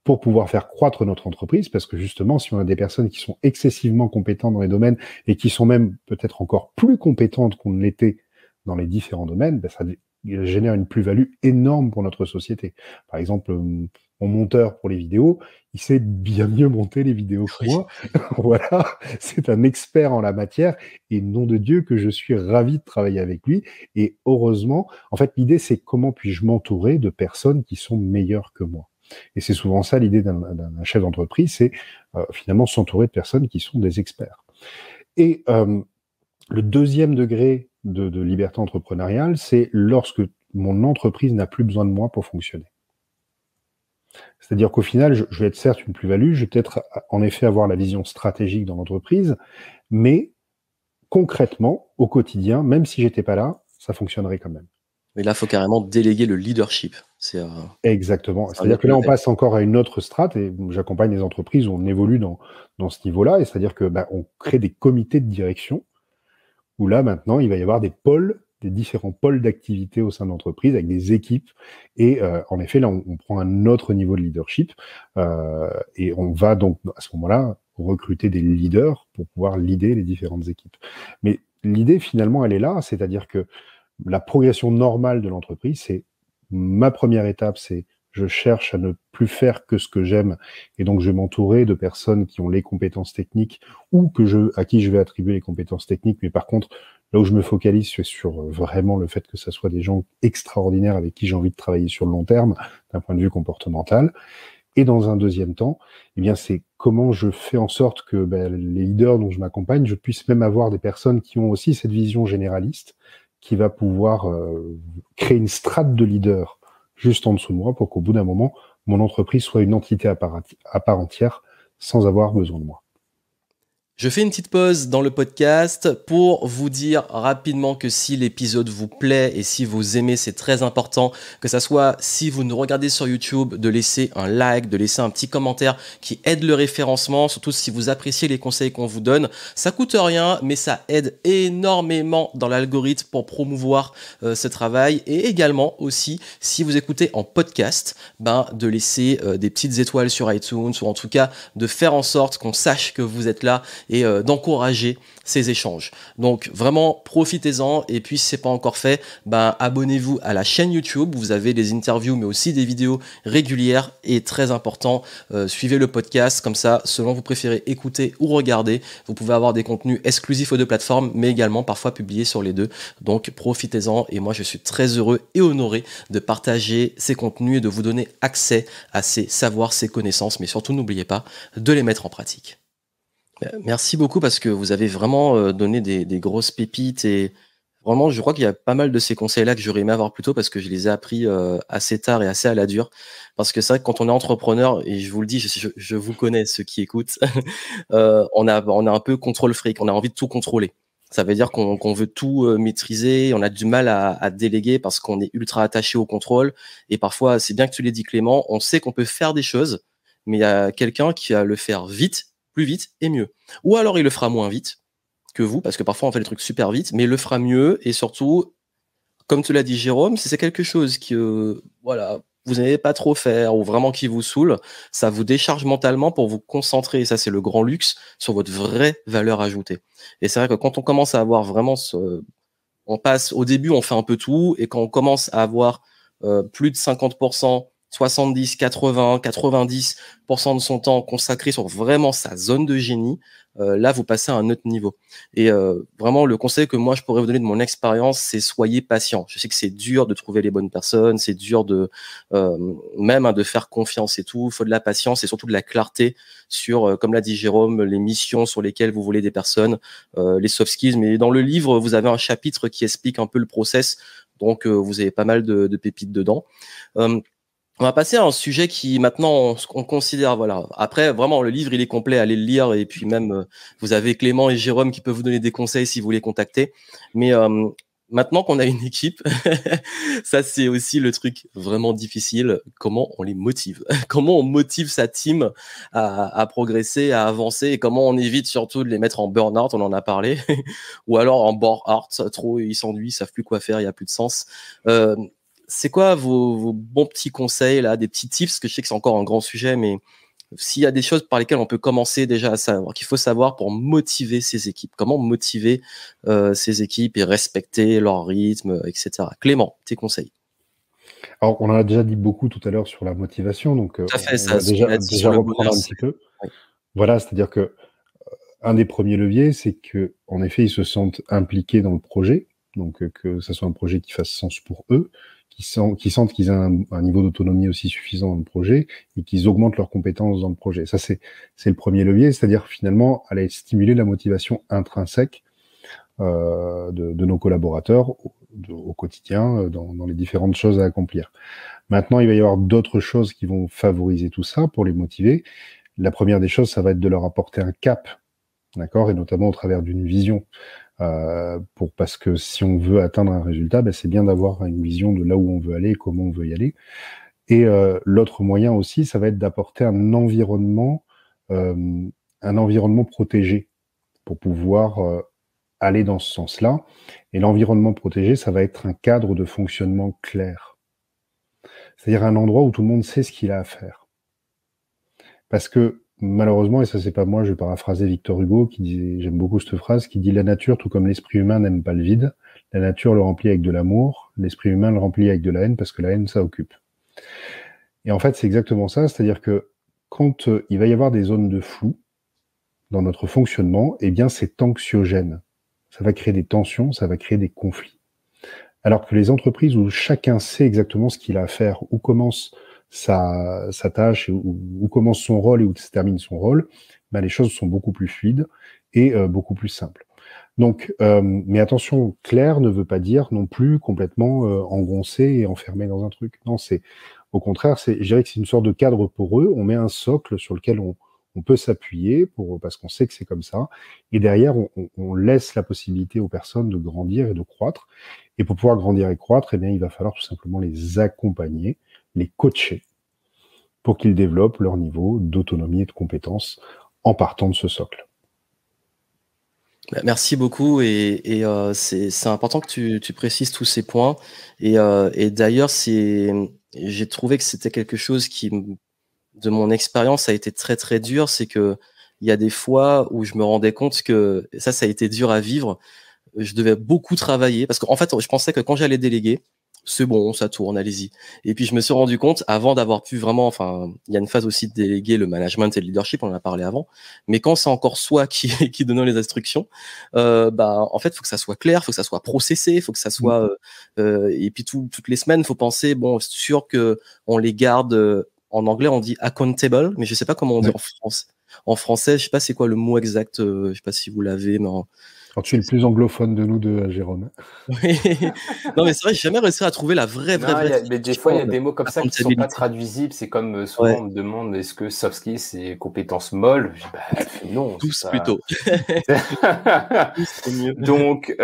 pour pouvoir faire croître notre entreprise, parce que justement, si on a des personnes qui sont excessivement compétentes dans les domaines et qui sont même peut-être encore plus compétentes qu'on ne l'était dans les différents domaines, ça génère une plus-value énorme pour notre société. Par exemple, mon monteur pour les vidéos, il sait bien mieux monter les vidéos que moi. Voilà, c'est un expert en la matière et nom de Dieu que je suis ravi de travailler avec lui. Et heureusement, en fait, l'idée, c'est comment puis-je m'entourer de personnes qui sont meilleures que moi. Et c'est souvent ça l'idée d'un chef d'entreprise, c'est finalement s'entourer de personnes qui sont des experts. Et le deuxième degré de liberté entrepreneuriale, c'est lorsque mon entreprise n'a plus besoin de moi pour fonctionner. C'est-à-dire qu'au final, je vais être certes une plus-value, je vais peut-être en effet avoir la vision stratégique dans l'entreprise, mais concrètement, au quotidien, même si j'étais pas là, ça fonctionnerait quand même. Mais là, il faut carrément déléguer le leadership. Exactement. c'est un C'est-à-dire autre que là, on level. passe encore à une autre strate et j'accompagne les entreprises où on évolue dans ce niveau-là. Et c'est-à-dire que on crée des comités de direction où là, maintenant, il va y avoir des pôles, des différents pôles d'activité au sein de l'entreprise avec des équipes. Et en effet, là, on prend un autre niveau de leadership et on va donc, à ce moment-là, recruter des leaders pour pouvoir leader les différentes équipes. Mais l'idée, finalement, elle est là, c'est-à-dire que la progression normale de l'entreprise, c'est ma première étape, c'est je cherche à ne plus faire que ce que j'aime et donc je vais m'entourer de personnes qui ont les compétences techniques ou à qui je vais attribuer les compétences techniques. Mais par contre, là où je me focalise, c'est sur vraiment le fait que ça soit des gens extraordinaires avec qui j'ai envie de travailler sur le long terme d'un point de vue comportemental. Et dans un deuxième temps, eh bien, c'est comment je fais en sorte que les leaders dont je m'accompagne, je puisse même avoir des personnes qui ont aussi cette vision généraliste, qui va pouvoir créer une strate de leader juste en dessous de moi pour qu'au bout d'un moment, mon entreprise soit une entité à part entière sans avoir besoin de moi. Je fais une petite pause dans le podcast pour vous dire rapidement que si l'épisode vous plaît et si vous aimez, c'est très important que ça soit, si vous nous regardez sur YouTube, de laisser un like, de laisser un petit commentaire qui aide le référencement, surtout si vous appréciez les conseils qu'on vous donne. Ça coûte rien, mais ça aide énormément dans l'algorithme pour promouvoir ce travail. Et également aussi, si vous écoutez en podcast, de laisser des petites étoiles sur iTunes ou en tout cas de faire en sorte qu'on sache que vous êtes là et d'encourager ces échanges. Donc vraiment profitez-en et puis si c'est pas encore fait, abonnez-vous à la chaîne YouTube, vous avez des interviews mais aussi des vidéos régulières et très important, suivez le podcast comme ça, selon vous préférez écouter ou regarder, vous pouvez avoir des contenus exclusifs aux deux plateformes mais également parfois publiés sur les deux. Donc profitez-en et moi je suis très heureux et honoré de partager ces contenus et de vous donner accès à ces savoirs, ces connaissances, mais surtout n'oubliez pas de les mettre en pratique. Merci beaucoup parce que vous avez vraiment donné des grosses pépites et vraiment, je crois qu'il y a pas mal de ces conseils-là que j'aurais aimé avoir plus tôt parce que je les ai appris assez tard et assez à la dure. Parce que c'est vrai que quand on est entrepreneur, et je vous le dis, je vous connais, ceux qui écoutent, on a un peu contrôle fric, on a envie de tout contrôler. Ça veut dire qu'on veut tout maîtriser, on a du mal à déléguer parce qu'on est ultra attaché au contrôle. Et parfois, c'est bien que tu l'aies dit Clément, on sait qu'on peut faire des choses, mais il y a quelqu'un qui va le faire vite, plus vite et mieux. Ou alors il le fera moins vite que vous, parce que parfois on fait les trucs super vite, mais il le fera mieux et surtout, comme tu l'as dit Jérôme, si c'est quelque chose que vous n'avez pas trop faire ou vraiment qui vous saoule, ça vous décharge mentalement pour vous concentrer, et ça c'est le grand luxe, sur votre vraie valeur ajoutée. Et c'est vrai que quand on commence à avoir vraiment on passe, au début on fait un peu tout, et quand on commence à avoir plus de 50%, 70, 80, 90% de son temps consacré sur vraiment sa zone de génie, là, vous passez à un autre niveau. Et vraiment, le conseil que moi, je pourrais vous donner de mon expérience, c'est soyez patient. Je sais que c'est dur de trouver les bonnes personnes, c'est dur de même de faire confiance et tout. Il faut de la patience et surtout de la clarté sur, comme l'a dit Jérôme, les missions sur lesquelles vous voulez des personnes, les soft skills. Mais dans le livre, vous avez un chapitre qui explique un peu le process. Donc, vous avez pas mal de pépites dedans. On va passer à un sujet qui maintenant on considère, voilà. Après, vraiment, le livre il est complet, allez le lire et puis même vous avez Clément et Jérôme qui peuvent vous donner des conseils si vous les contactez. Mais maintenant qu'on a une équipe, ça c'est aussi le truc vraiment difficile. Comment on les motive? Comment on motive sa team à progresser, à avancer et comment on évite surtout de les mettre en burn-out, on en a parlé, ou alors en bore-out, trop ils s'ennuient, ils savent plus quoi faire, il y a plus de sens. C'est quoi vos bons petits conseils, là, des petits tips, parce que je sais que c'est encore un grand sujet, mais s'il y a des choses par lesquelles on peut commencer déjà à savoir, qu'il faut savoir pour motiver ces équipes, comment motiver ces équipes et respecter leur rythme, etc. Clément, tes conseils. Alors, on en a déjà dit beaucoup tout à l'heure sur la motivation, donc Tout à fait, on va déjà reprendre un petit peu. Oui. Voilà, c'est-à-dire que un des premiers leviers, c'est que en effet, ils se sentent impliqués dans le projet, donc que ça soit un projet qui fasse sens pour eux, qui sentent qu'ils ont un niveau d'autonomie aussi suffisant dans le projet et qu'ils augmentent leurs compétences dans le projet. Ça, c'est le premier levier, c'est-à-dire finalement aller stimuler la motivation intrinsèque de nos collaborateurs au quotidien dans les différentes choses à accomplir. Maintenant, il va y avoir d'autres choses qui vont favoriser tout ça pour les motiver. La première des choses, ça va être de leur apporter un cap, d'accord, et notamment au travers d'une vision. Parce que si on veut atteindre un résultat, c'est bien d'avoir une vision de là où on veut aller et comment on veut y aller. Et l'autre moyen aussi, ça va être d'apporter un environnement protégé pour pouvoir aller dans ce sens-là. Et l'environnement protégé, ça va être un cadre de fonctionnement clair. C'est-à-dire un endroit où tout le monde sait ce qu'il a à faire. Parce que malheureusement, et ça c'est pas moi, je vais paraphraser Victor Hugo qui disait, j'aime beaucoup cette phrase, qui dit la nature, tout comme l'esprit humain, n'aime pas le vide. La nature le remplit avec de l'amour, l'esprit humain le remplit avec de la haine parce que la haine, ça occupe. Et en fait, c'est exactement ça, c'est-à-dire que quand il va y avoir des zones de flou dans notre fonctionnement, eh bien c'est anxiogène. Ça va créer des tensions, ça va créer des conflits. Alors que les entreprises où chacun sait exactement ce qu'il a à faire, où commence sa tâche, où commence son rôle et où se termine son rôle, les choses sont beaucoup plus fluides et beaucoup plus simples. Donc, mais attention, clair ne veut pas dire non plus complètement engoncé et enfermé dans un truc. Non, c'est au contraire, je dirais que c'est une sorte de cadre poreux. On met un socle sur lequel on peut s'appuyer parce qu'on sait que c'est comme ça. Et derrière, on laisse la possibilité aux personnes de grandir et de croître. Et pour pouvoir grandir et croître, eh bien, il va falloir tout simplement les accompagner, les coacher pour qu'ils développent leur niveau d'autonomie et de compétence en partant de ce socle. Merci beaucoup et c'est important que tu précises tous ces points et d'ailleurs j'ai trouvé que c'était quelque chose qui de mon expérience a été très très dur, c'est que il y a des fois où je me rendais compte que ça a été dur à vivre, je devais beaucoup travailler parce qu'en fait je pensais que quand j'allais déléguer c'est bon, ça tourne, allez-y. Et puis je me suis rendu compte, avant d'avoir pu vraiment, enfin, il y a une phase aussi de déléguer le management et le leadership, on en a parlé avant, mais quand c'est encore soi qui donne les instructions, en fait, il faut que ça soit clair, il faut que ça soit processé, il faut que ça soit, et puis toutes les semaines, il faut penser, bon, c'est sûr que on les garde, en anglais on dit accountable, mais je sais pas comment on dit en France. En français, je sais pas c'est quoi le mot exact, je sais pas si vous l'avez, mais alors, tu es le plus anglophone de nous deux, Jérôme. Oui. Non, mais c'est vrai, j'ai jamais réussi à trouver la vraie mais des fois, il y a des mots comme ça qui ne sont pas traduisibles. C'est comme souvent, on me demande est-ce que soft skills, c'est compétences molles? Je dis, non. Tous plutôt. Tous, mieux. Donc,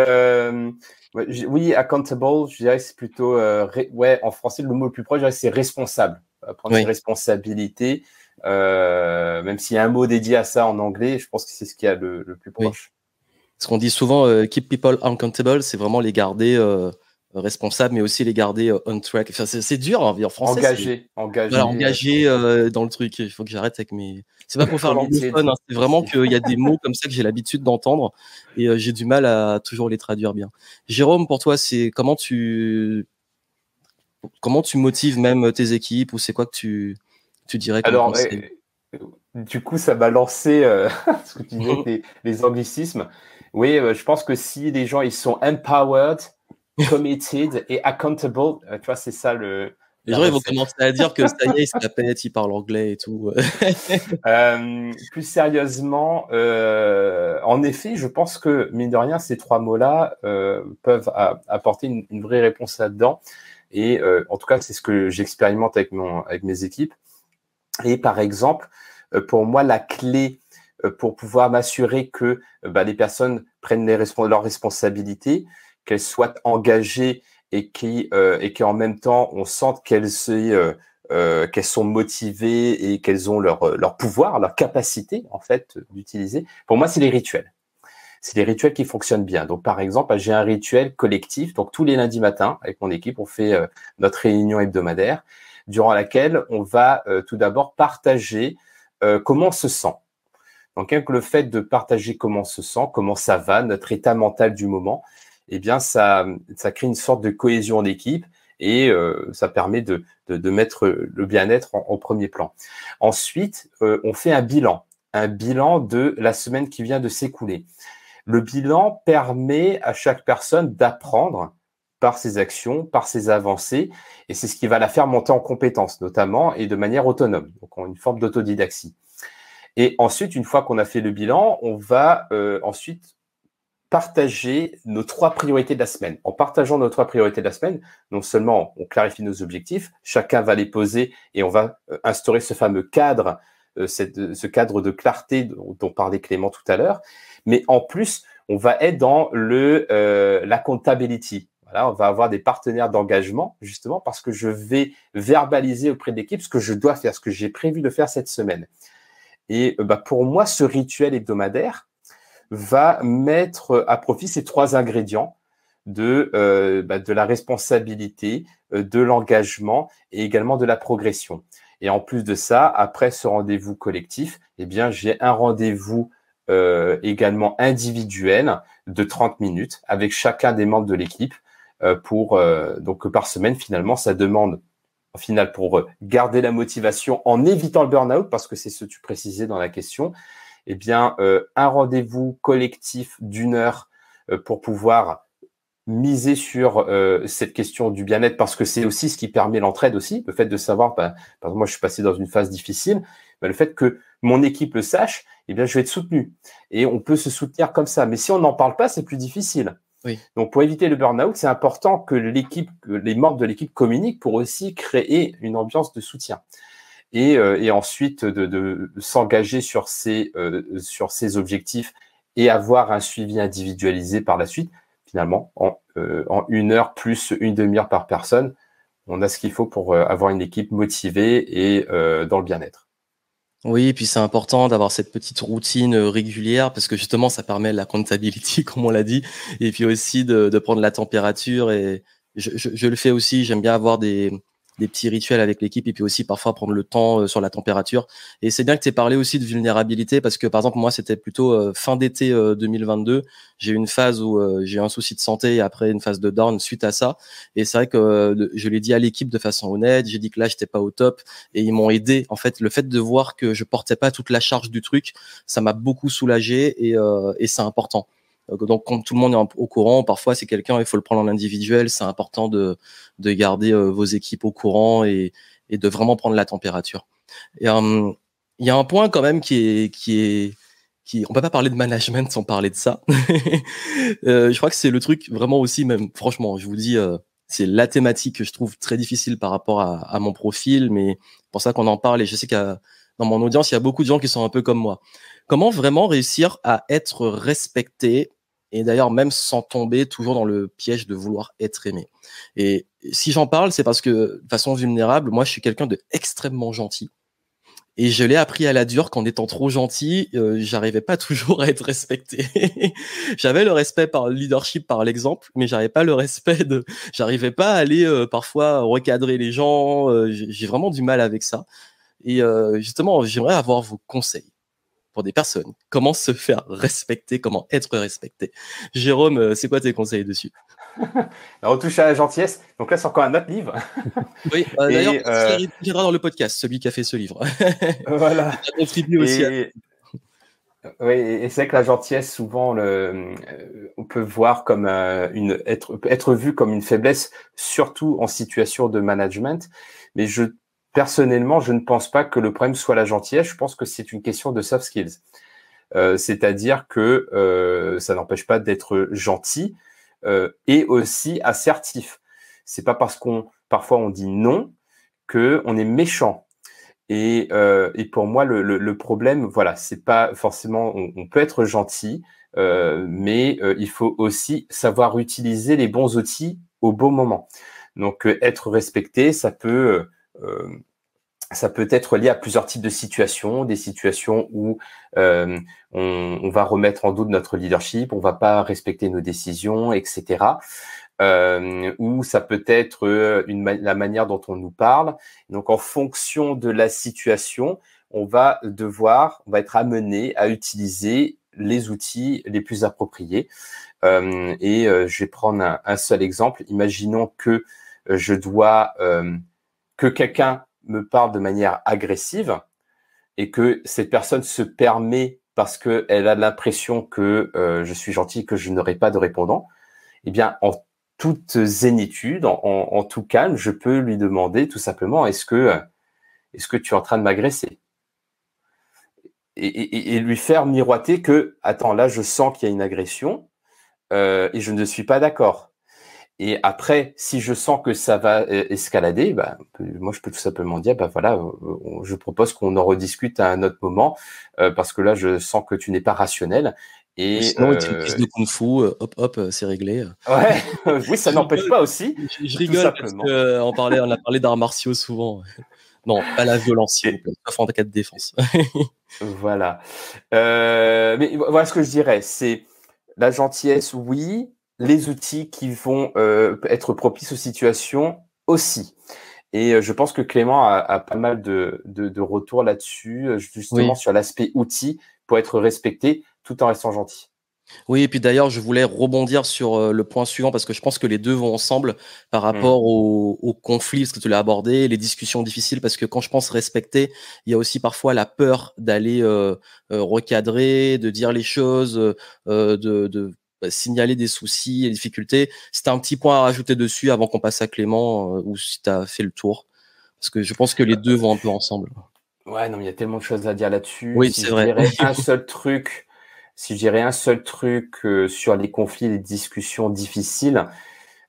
oui, accountable, je dirais que c'est plutôt, en français, le mot le plus proche, je dirais que c'est responsable. Prendre ses responsabilités. Même s'il y a un mot dédié à ça en anglais, je pense que c'est ce qu'il y a le plus proche. Oui. Ce qu'on dit souvent, keep people accountable, c'est vraiment les garder responsables, mais aussi les garder on track. Enfin, c'est dur en français. Engagé dans le truc. Il faut que j'arrête avec mes. C'est pas pour faire l'anglophone, hein, c'est vraiment qu'il y a des mots comme ça que j'ai l'habitude d'entendre et j'ai du mal à toujours les traduire bien. Jérôme, pour toi, c'est comment tu motives même tes équipes ou c'est quoi que tu dirais comme conseil? Du coup, ça m'a lancé ce que tu disais, les anglicismes. Oui, je pense que si les gens ils sont empowered, committed et accountable, tu vois, c'est ça le. Les gens ils vont commencer à dire que ça y est, ils se la pètent, ils parlent anglais et tout. Plus sérieusement, en effet, je pense que mine de rien, ces trois mots-là peuvent apporter une vraie réponse là-dedans. Et en tout cas, c'est ce que j'expérimente avec mes équipes. Et par exemple, pour moi, la clé pour pouvoir m'assurer que les personnes prennent leurs responsabilités, qu'elles soient engagées et qu'en même temps, on sente qu'elles sont motivées et qu'elles ont leur pouvoir, leur capacité, en fait, d'utiliser. Pour moi, c'est les rituels. C'est les rituels qui fonctionnent bien. Donc, par exemple, j'ai un rituel collectif. Donc, tous les lundis matins, avec mon équipe, on fait notre réunion hebdomadaire, durant laquelle on va tout d'abord partager comment on se sent. Donc, le fait de partager comment on se sent, comment ça va, notre état mental du moment, eh bien, ça crée une sorte de cohésion d'équipe et ça permet de mettre le bien-être en premier plan. Ensuite, on fait un bilan de la semaine qui vient de s'écouler. Le bilan permet à chaque personne d'apprendre par ses actions, par ses avancées, et c'est ce qui va la faire monter en compétences, notamment, et de manière autonome, donc en une forme d'autodidaxie. Et ensuite, une fois qu'on a fait le bilan, on va ensuite partager nos 3 priorités de la semaine. En partageant nos 3 priorités de la semaine, non seulement on clarifie nos objectifs, chacun va les poser et on va instaurer ce fameux cadre, ce cadre de clarté dont parlait Clément tout à l'heure, mais en plus, on va être dans l'accountability. Voilà, on va avoir des partenaires d'engagement, justement, parce que je vais verbaliser auprès de l'équipe ce que je dois faire, ce que j'ai prévu de faire cette semaine. Et pour moi, ce rituel hebdomadaire va mettre à profit ces 3 ingrédients de la responsabilité, de l'engagement et également de la progression. Et en plus de ça, après ce rendez-vous collectif, eh bien, j'ai un rendez-vous également individuel de 30 minutes avec chacun des membres de l'équipe donc par semaine. Finalement, ça demande au final pour garder la motivation en évitant le burn-out, parce que c'est ce que tu précisais dans la question, eh bien, un rendez-vous collectif d'1 heure pour pouvoir miser sur cette question du bien-être, parce que c'est aussi ce qui permet l'entraide aussi, le fait de savoir, par exemple, moi je suis passé dans une phase difficile, le fait que mon équipe le sache, eh bien je vais être soutenu. Et on peut se soutenir comme ça. Mais si on n'en parle pas, c'est plus difficile. Oui. Donc pour éviter le burn-out, c'est important que les membres de l'équipe communiquent pour aussi créer une ambiance de soutien. Et ensuite de s'engager sur ces objectifs et avoir un suivi individualisé par la suite. Finalement, en 1 heure plus une demi-heure par personne, on a ce qu'il faut pour avoir une équipe motivée et dans le bien-être. Oui, et puis c'est important d'avoir cette petite routine régulière, parce que justement, ça permet la accountability, comme on l'a dit, et puis aussi de prendre la température. Et je le fais aussi, j'aime bien avoir des petits rituels avec l'équipe, et puis aussi parfois prendre le temps sur la température. Et c'est bien que tu aies parlé aussi de vulnérabilité, parce que par exemple, moi, c'était plutôt fin d'été 2022. J'ai eu une phase où j'ai eu un souci de santé et après une phase de down suite à ça. Et c'est vrai que je l'ai dit à l'équipe de façon honnête, j'ai dit que là, j'étais pas au top, et ils m'ont aidé. En fait, le fait de voir que je portais pas toute la charge du truc, ça m'a beaucoup soulagé, et c'est important. Donc, quand tout le monde est au courant, parfois c'est quelqu'un, il faut le prendre en individuel. C'est important de garder vos équipes au courant, et de vraiment prendre la température. Et il y a un point quand même on peut pas parler de management sans parler de ça. Je crois que c'est le truc vraiment aussi, même franchement, je vous dis, c'est la thématique que je trouve très difficile par rapport à mon profil, mais pour ça qu'on en parle. Et je sais dans mon audience, il y a beaucoup de gens qui sont un peu comme moi. Comment vraiment réussir à être respecté, et d'ailleurs même sans tomber toujours dans le piège de vouloir être aimé? Et si j'en parle, c'est parce que de façon vulnérable, moi je suis quelqu'un de extrêmement gentil. Et je l'ai appris à la dure qu'en étant trop gentil, j'arrivais pas toujours à être respecté. J'avais le respect par le leadership, par l'exemple, mais j'arrivais pas à aller parfois recadrer les gens. J'ai vraiment du mal avec ça. Et justement, j'aimerais avoir vos conseils pour des personnes. Comment se faire respecter, comment être respecté. Jérôme, c'est quoi tes conseils dessus? Alors, on touche à la gentillesse. Donc là, c'est encore un autre livre. Oui, d'ailleurs, il viendra dans le podcast, celui qui a fait ce livre. Voilà. Il a contribué aussi. Oui, et c'est vrai que la gentillesse, souvent, on peut voir comme être vu comme une faiblesse, surtout en situation de management. Mais personnellement, je ne pense pas que le problème soit la gentillesse. Je pense que c'est une question de soft skills. C'est-à-dire que ça n'empêche pas d'être gentil et aussi assertif. C'est pas parce parfois on dit non qu'on est méchant. Et pour moi, le problème, voilà, c'est pas forcément. On peut être gentil, mais il faut aussi savoir utiliser les bons outils au bon moment. Donc, être respecté, ça peut être lié à plusieurs types de situations, des situations où on va remettre en doute notre leadership, on va pas respecter nos décisions, etc. Ou ça peut être la manière dont on nous parle. Donc, en fonction de la situation, on va être amené à utiliser les outils les plus appropriés. Je vais prendre un seul exemple. Imaginons que que quelqu'un me parle de manière agressive et que cette personne se permet, parce qu'elle a l'impression que je suis gentil, que je n'aurai pas de répondant. Eh bien, en toute zénitude, en tout calme, je peux lui demander tout simplement, est-ce que tu es en train de m'agresser? Et lui faire miroiter que, attends, là, je sens qu'il y a une agression et je ne suis pas d'accord. Et après, si je sens que ça va escalader, moi, je peux tout simplement dire, voilà, je propose qu'on en rediscute à un autre moment parce que là, je sens que tu n'es pas rationnel Ou Et sinon, il te fait une prise de kung-fu, hop, hop, c'est réglé. ouais, oui, ça Je n'empêche rigole, pas aussi, je tout rigole parce simplement. qu'on a parlé d'arts martiaux souvent. Non, pas la violence, s'il vous Et plaît, sauf en cas de défense. voilà. Mais voilà ce que je dirais, c'est la gentillesse, oui, les outils qui vont être propices aux situations aussi. Et je pense que Clément a pas mal de retours là-dessus, justement Oui. sur l'aspect outils pour être respecté tout en restant gentil. Oui, et puis d'ailleurs, je voulais rebondir sur le point suivant parce que je pense que les deux vont ensemble par Mmh. rapport au conflit, parce que tu l'as abordé, les discussions difficiles, parce que quand je pense respecter, il y a aussi parfois la peur d'aller recadrer, de dire les choses, signaler des soucis et difficultés. C'était un petit point à rajouter dessus avant qu'on passe à Clément, ou si tu as fait le tour, parce que je pense que les deux vont un peu ensemble. Ouais, non, mais il y a tellement de choses à dire là-dessus. Oui, c'est vrai. Si je dirais un seul truc sur les conflits, les discussions difficiles,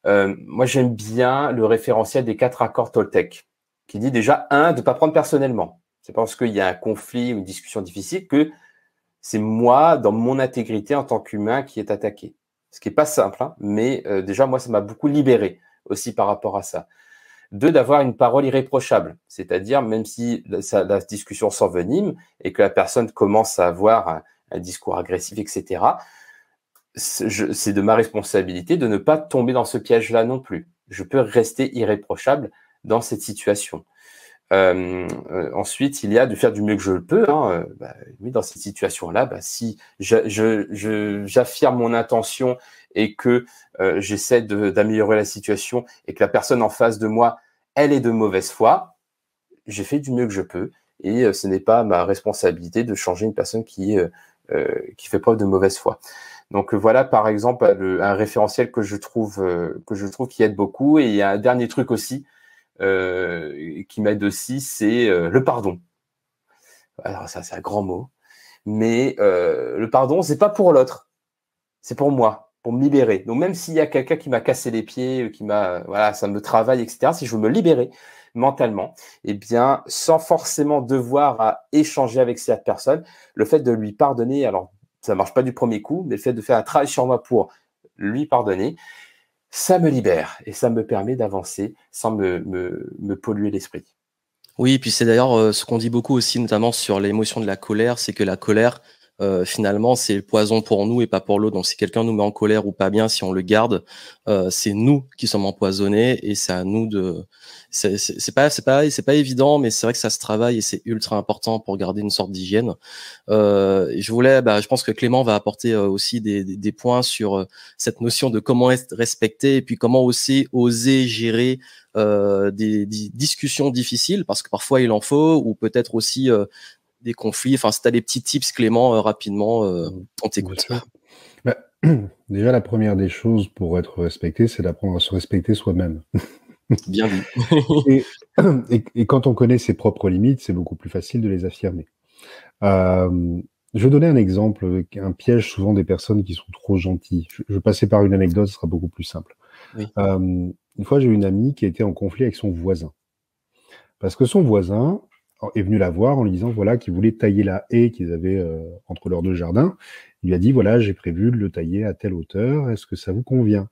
moi j'aime bien le référentiel des 4 accords Toltec, qui dit déjà, de ne pas prendre personnellement. C'est parce qu'il y a un conflit ou une discussion difficile que c'est moi, dans mon intégrité en tant qu'humain, qui est attaqué. Ce qui est pas simple, hein, mais déjà, moi, ça m'a beaucoup libéré aussi par rapport à ça. 2, d'avoir une parole irréprochable, c'est-à-dire même si la discussion s'envenime et que la personne commence à avoir un discours agressif, etc., c'est de ma responsabilité de ne pas tomber dans ce piège-là non plus. Je peux rester irréprochable dans cette situation. Ensuite, il y a de faire du mieux que je le peux. Hein. Oui, dans cette situation-là, si j'affirme mon intention et que j'essaie d'améliorer la situation et que la personne en face de moi, elle est de mauvaise foi, j'ai fait du mieux que je peux et ce n'est pas ma responsabilité de changer une personne qui fait preuve de mauvaise foi. Donc voilà, par exemple, un référentiel que je trouve qui aide beaucoup. Et il y a un dernier truc aussi qui m'aide aussi, c'est le pardon. Alors ça, c'est un grand mot, mais le pardon, c'est pas pour l'autre, c'est pour moi, pour me libérer. Donc même s'il y a quelqu'un qui m'a cassé les pieds, voilà, ça me travaille, etc. Si je veux me libérer mentalement, eh bien, sans forcément devoir à échanger avec cette personne, le fait de lui pardonner, alors ça marche pas du premier coup, mais le fait de faire un travail sur moi pour lui pardonner, ça me libère et ça me permet d'avancer sans me polluer l'esprit. Oui, puis c'est d'ailleurs ce qu'on dit beaucoup aussi, notamment sur l'émotion de la colère, c'est que la colère, finalement, c'est le poison pour nous et pas pour l'autre. Donc, si quelqu'un nous met en colère ou pas bien, si on le garde, c'est nous qui sommes empoisonnés et c'est à nous de. C'est pas évident, mais c'est vrai que ça se travaille et c'est ultra important pour garder une sorte d'hygiène. Et je pense que Clément va apporter aussi des points sur cette notion de comment être respecté et puis comment aussi oser gérer des discussions difficiles, parce que parfois il en faut, ou peut-être aussi des conflits. Enfin, si tu as des petits tips, Clément, rapidement, on t'écoute. Bah, déjà, la première des choses pour être respecté, c'est d'apprendre à se respecter soi-même. Bien dit. Et quand on connaît ses propres limites, c'est beaucoup plus facile de les affirmer. Je vais donner un exemple, un piège souvent des personnes qui sont trop gentilles. Je vais passer par une anecdote, ce sera beaucoup plus simple. Oui. Une fois, j'ai une amie qui était en conflit avec son voisin. Parce que son voisin est venu la voir en lui disant voilà qu'il voulait tailler la haie qu'ils avaient entre leurs deux jardins. Il lui a dit voilà, j'ai prévu de le tailler à telle hauteur, est-ce que ça vous convient?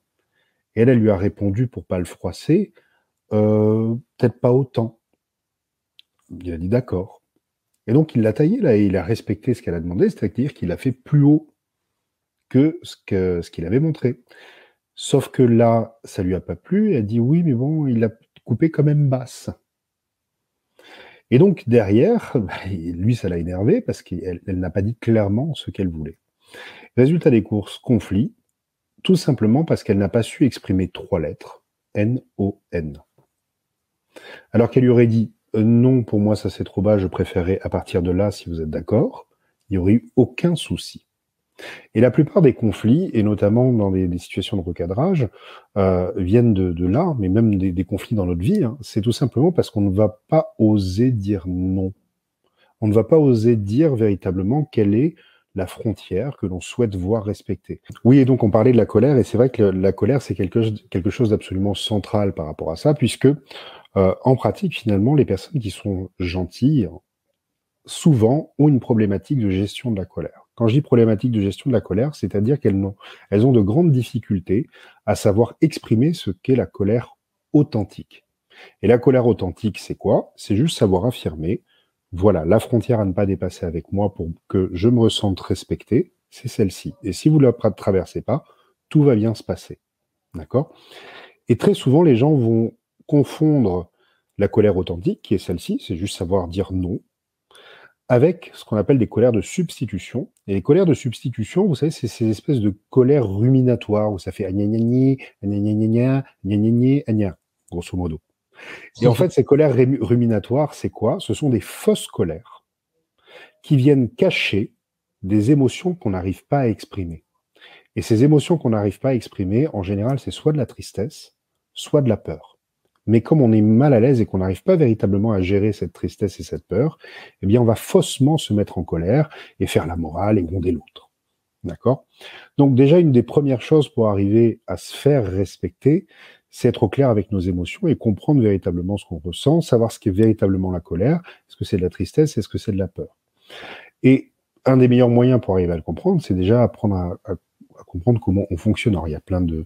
Et elle lui a répondu pour pas le froisser peut-être pas autant. Il a dit d'accord. Et donc il l'a taillé là et il a respecté ce qu'elle a demandé, c'est-à-dire qu'il a fait plus haut que ce qu'il avait montré. Sauf que là, ça lui a pas plu. Elle a dit oui, mais bon, il l'a coupé quand même basse. Et donc derrière, lui, ça l'a énervé parce qu'elle n'a pas dit clairement ce qu'elle voulait. Résultat des courses, conflit, tout simplement parce qu'elle n'a pas su exprimer 3 lettres, N-O-N. Alors qu'elle lui aurait dit non, pour moi ça c'est trop bas, je préférerais à partir de là, si vous êtes d'accord, il n'y aurait eu aucun souci. Et la plupart des conflits, et notamment dans des situations de recadrage, viennent de là, mais même des conflits dans notre vie, hein, c'est tout simplement parce qu'on ne va pas oser dire non. On ne va pas oser dire véritablement quelle est la frontière que l'on souhaite voir respectée. Oui, et donc on parlait de la colère, et c'est vrai que la colère, c'est quelque chose d'absolument central par rapport à ça, puisque en pratique, finalement, les personnes qui sont gentilles, souvent, ont une problématique de gestion de la colère. Quand je dis problématique de gestion de la colère, c'est-à-dire elles ont de grandes difficultés à savoir exprimer ce qu'est la colère authentique. Et la colère authentique, c'est quoi? C'est juste savoir affirmer, voilà, la frontière à ne pas dépasser avec moi pour que je me ressente respecté, c'est celle-ci. Et si vous ne la traversez pas, tout va bien se passer. D'accord? Et très souvent, les gens vont confondre la colère authentique, qui est celle-ci, c'est juste savoir dire non, avec ce qu'on appelle des colères de substitution. Et les colères de substitution, vous savez, c'est ces espèces de colères ruminatoires où ça fait gna gna gna, gna gna gna gna gna gna gna, grosso modo. Et en fait, ces colères ruminatoires, c'est quoi? Ce sont des fausses colères qui viennent cacher des émotions qu'on n'arrive pas à exprimer. Et ces émotions qu'on n'arrive pas à exprimer, en général, c'est soit de la tristesse, soit de la peur. Mais comme on est mal à l'aise et qu'on n'arrive pas véritablement à gérer cette tristesse et cette peur, eh bien, on va faussement se mettre en colère et faire la morale et gronder l'autre. D'accord? Donc, déjà, une des premières choses pour arriver à se faire respecter, c'est être au clair avec nos émotions et comprendre véritablement ce qu'on ressent, savoir ce qu'est véritablement la colère. Est-ce que c'est de la tristesse? Est-ce que c'est de la peur? Et un des meilleurs moyens pour arriver à le comprendre, c'est déjà apprendre à comprendre comment on fonctionne. Alors, il y a plein de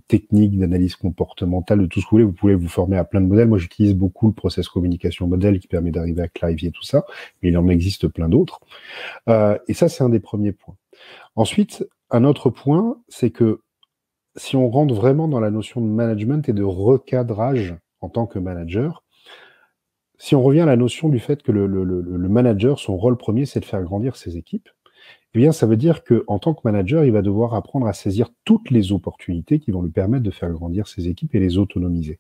techniques d'analyse comportementale, de tout ce que vous pouvez vous former à plein de modèles. Moi, j'utilise beaucoup le process communication modèle qui permet d'arriver à clarifier tout ça, mais il en existe plein d'autres. Et ça, c'est un des premiers points. Ensuite, un autre point, c'est que si on rentre vraiment dans la notion de management et de recadrage en tant que manager, si on revient à la notion du fait que le manager, son rôle premier, c'est de faire grandir ses équipes, eh bien, ça veut dire qu'en tant que manager, il va devoir apprendre à saisir toutes les opportunités qui vont lui permettre de faire grandir ses équipes et les autonomiser.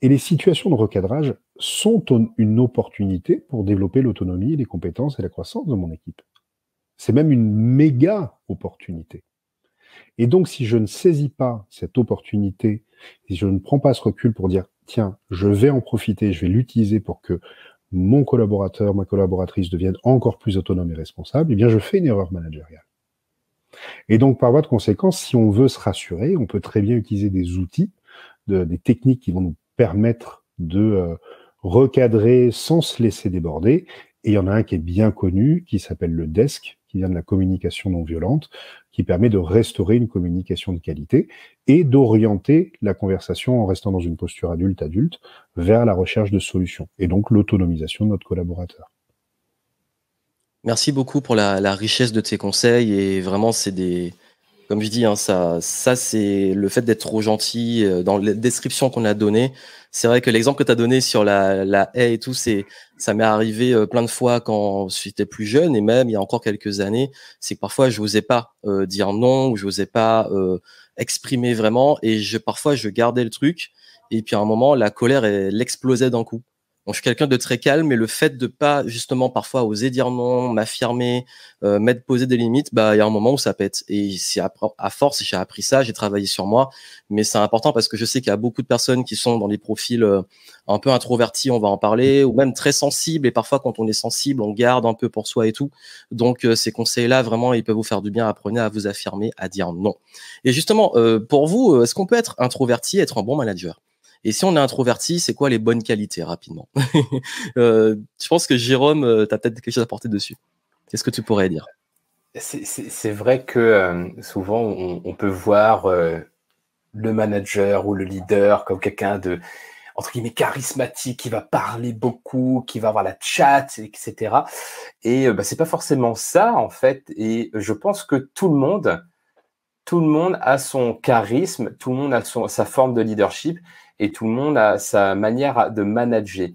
Et les situations de recadrage sont une opportunité pour développer l'autonomie, les compétences et la croissance de mon équipe. C'est même une méga opportunité. Et donc, si je ne saisis pas cette opportunité, si je ne prends pas ce recul pour dire, tiens, je vais en profiter, je vais l'utiliser pour que mon collaborateur, ma collaboratrice devienne encore plus autonome et responsable, eh bien, je fais une erreur managériale. Et donc, par voie de conséquence, si on veut se rassurer, on peut très bien utiliser des outils, des techniques qui vont nous permettre de recadrer sans se laisser déborder. Et il y en a un qui est bien connu, qui s'appelle le DESC, qui vient de la communication non violente, qui permet de restaurer une communication de qualité et d'orienter la conversation en restant dans une posture adulte-adulte vers la recherche de solutions et donc l'autonomisation de notre collaborateur. Merci beaucoup pour la richesse de tes conseils et vraiment, c'est comme je dis, hein, ça c'est le fait d'être trop gentil dans les descriptions qu'on a données. C'est vrai que l'exemple que tu as donné sur la haie et tout, ça m'est arrivé plein de fois quand j'étais plus jeune et même il y a encore quelques années, c'est que parfois je n'osais pas dire non ou je n'osais pas exprimer vraiment et parfois je gardais le truc et puis à un moment la colère elle explosait d'un coup. Donc, je suis quelqu'un de très calme, mais le fait de pas justement parfois oser dire non, m'affirmer, poser des limites, bah il y a un moment où ça pète. Et c'est à force, j'ai appris ça, j'ai travaillé sur moi, mais c'est important parce que je sais qu'il y a beaucoup de personnes qui sont dans des profils un peu introvertis, on va en parler, ou même très sensibles. Et parfois, quand on est sensible, on garde un peu pour soi et tout. Donc ces conseils-là, vraiment, ils peuvent vous faire du bien. Apprenez à vous affirmer, à dire non. Et justement, pour vous, est-ce qu'on peut être introverti, être un bon manager? Et si on est introverti, c'est quoi les bonnes qualités rapidement? Je pense que Jérôme, tu as peut-être quelque chose à porter dessus. Qu'est-ce que tu pourrais dire? C'est vrai que souvent, on peut voir le manager ou le leader comme quelqu'un de, entre guillemets, charismatique, qui va parler beaucoup, qui va avoir la chat, etc. Et c'est pas forcément ça, en fait. Et je pense que tout le monde a son charisme, tout le monde a sa forme de leadership et tout le monde a sa manière de manager.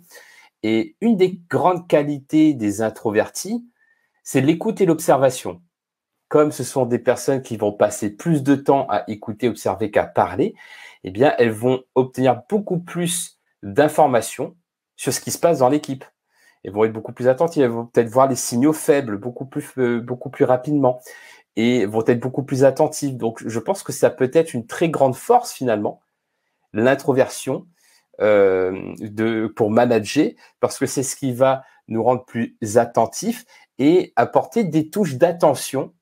Et une des grandes qualités des introvertis, c'est l'écoute et l'observation. Comme ce sont des personnes qui vont passer plus de temps à écouter, observer qu'à parler, eh bien, elles vont obtenir beaucoup plus d'informations sur ce qui se passe dans l'équipe. Elles vont être beaucoup plus attentives, elles vont peut-être voir les signaux faibles beaucoup plus rapidement et vont être beaucoup plus attentives. Donc, je pense que ça peut être une très grande force finalement, l'introversion pour manager, parce que c'est ce qui va nous rendre plus attentifs et apporter des touches d'attention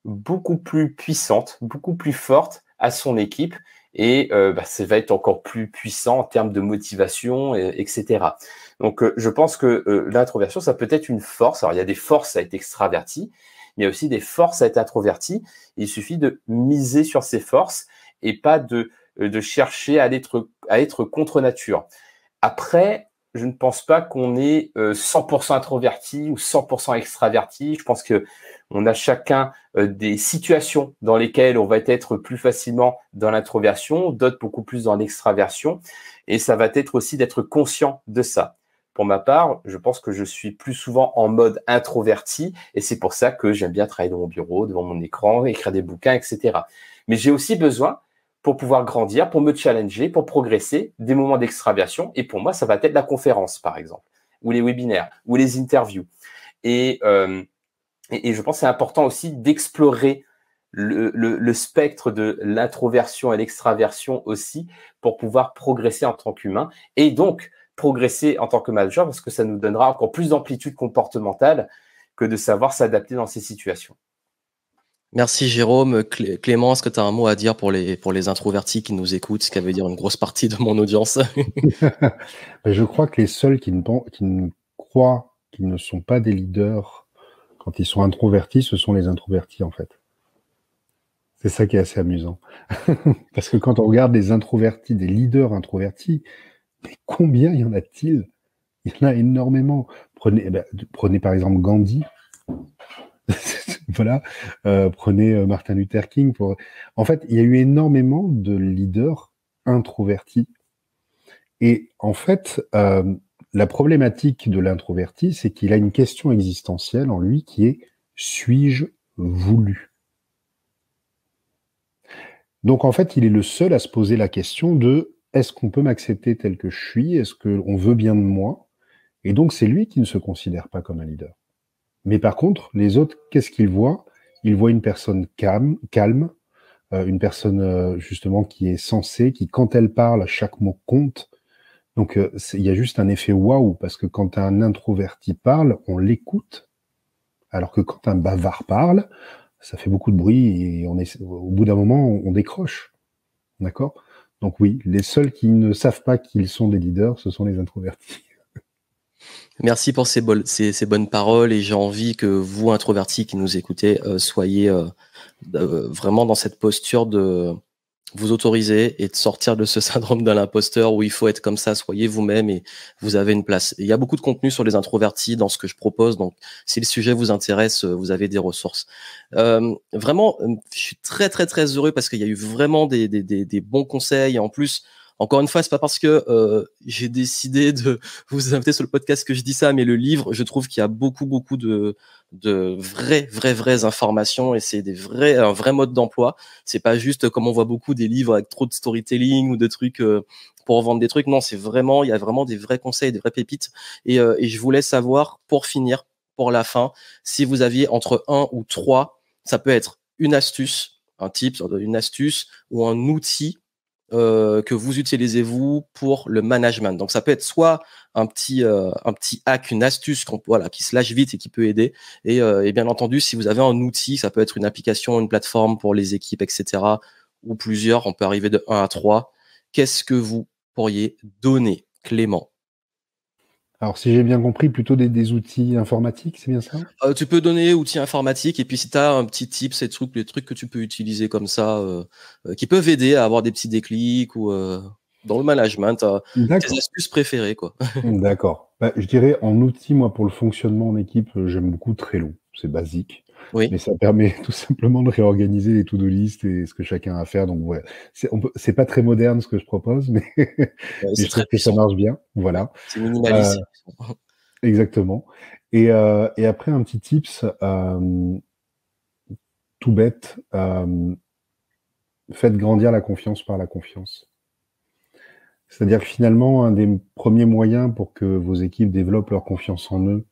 beaucoup plus puissantes, beaucoup plus fortes à son équipe et ça va être encore plus puissant en termes de motivation, etc. Donc, je pense que l'introversion, ça peut être une force. Alors, il y a des forces à être extraverti, mais il y a aussi des forces à être introverti. Il suffit de miser sur ces forces et pas de chercher à être contre nature. Après, je ne pense pas qu'on est 100% introverti ou 100% extraverti. Je pense que on a chacun des situations dans lesquelles on va être plus facilement dans l'introversion, d'autres beaucoup plus dans l'extraversion. Et ça va être aussi d'être conscient de ça. Pour ma part, je pense que je suis plus souvent en mode introverti et c'est pour ça que j'aime bien travailler dans mon bureau, devant mon écran, écrire des bouquins, etc. Mais j'ai aussi besoin, pour pouvoir grandir, pour me challenger, pour progresser, des moments d'extraversion. Et pour moi, ça va être la conférence, par exemple, ou les webinaires, ou les interviews. Et je pense que c'est important aussi d'explorer le spectre de l'introversion et l'extraversion aussi pour pouvoir progresser en tant qu'humain et donc progresser en tant que manager parce que ça nous donnera encore plus d'amplitude comportementale que de savoir s'adapter dans ces situations. Merci Jérôme. Clément, est-ce que tu as un mot à dire pour les introvertis qui nous écoutent, ce qui veut dire une grosse partie de mon audience? Je crois que les seuls qui ne croient qu'ils ne sont pas des leaders quand ils sont introvertis, ce sont les introvertis en fait. C'est ça qui est assez amusant. Parce que quand on regarde les introvertis, des leaders introvertis, mais combien y en a-t-il? Il y en a énormément. Prenez par exemple Gandhi. Voilà, prenez Martin Luther King. En fait, il y a eu énormément de leaders introvertis. Et en fait, la problématique de l'introverti, c'est qu'il a une question existentielle en lui qui est « suis-je voulu ?» Donc en fait, il est le seul à se poser la question de « est-ce qu'on peut m'accepter tel que je suis? Est-ce qu'on veut bien de moi ?» Et donc c'est lui qui ne se considère pas comme un leader. Mais par contre, les autres, qu'est-ce qu'ils voient? Ils voient une personne calme, une personne justement qui est sensée, qui quand elle parle, chaque mot compte. Donc il y a juste un effet waouh, parce que quand un introverti parle, on l'écoute, alors que quand un bavard parle, ça fait beaucoup de bruit et au bout d'un moment, on décroche. D'accord? Donc oui, les seuls qui ne savent pas qu'ils sont des leaders, ce sont les introvertis. Merci pour ces bonnes paroles et j'ai envie que vous, introvertis qui nous écoutez, soyez vraiment dans cette posture de vous autoriser et de sortir de ce syndrome de l'imposteur où il faut être comme ça, soyez vous-même et vous avez une place. Et il y a beaucoup de contenu sur les introvertis dans ce que je propose, donc si le sujet vous intéresse, vous avez des ressources. Vraiment, je suis très très très heureux parce qu'il y a eu vraiment des bons conseils et en plus, encore une fois, c'est pas parce que j'ai décidé de vous inviter sur le podcast que je dis ça, mais le livre, je trouve qu'il y a beaucoup de vraies informations et c'est un vrai mode d'emploi. C'est pas juste comme on voit beaucoup des livres avec trop de storytelling ou de trucs pour vendre des trucs. Non, il y a vraiment des vrais conseils, des vraies pépites. Et je voulais savoir, pour finir, pour la fin, si vous aviez entre 1 ou 3, ça peut être une astuce, un tip, une astuce ou un outil que vous utilisez vous pour le management. Donc ça peut être soit un petit hack, une astuce qui se lâche vite et qui peut aider. Et bien entendu, si vous avez un outil, ça peut être une application, une plateforme pour les équipes, etc. ou plusieurs, on peut arriver de 1 à 3. Qu'est-ce que vous pourriez donner, Clément? Alors, si j'ai bien compris, plutôt des outils informatiques, c'est bien ça? Tu peux donner outils informatiques et puis si tu as un petit tip, les trucs que tu peux utiliser comme ça, qui peuvent aider à avoir des petits déclics ou dans le management, tes astuces préférées, quoi. D'accord. Je dirais en outil, moi, pour le fonctionnement en équipe, j'aime beaucoup Trello. C'est basique. Oui. Mais ça permet tout simplement de réorganiser les to-do list et ce que chacun a à faire. Donc, ouais, c'est pas très moderne ce que je propose, mais, je trouve que ça marche bien. Voilà. C'est minimaliste. Exactement. Et après, un petit tips, tout bête, faites grandir la confiance par la confiance. C'est-à-dire que finalement, un des premiers moyens pour que vos équipes développent leur confiance en eux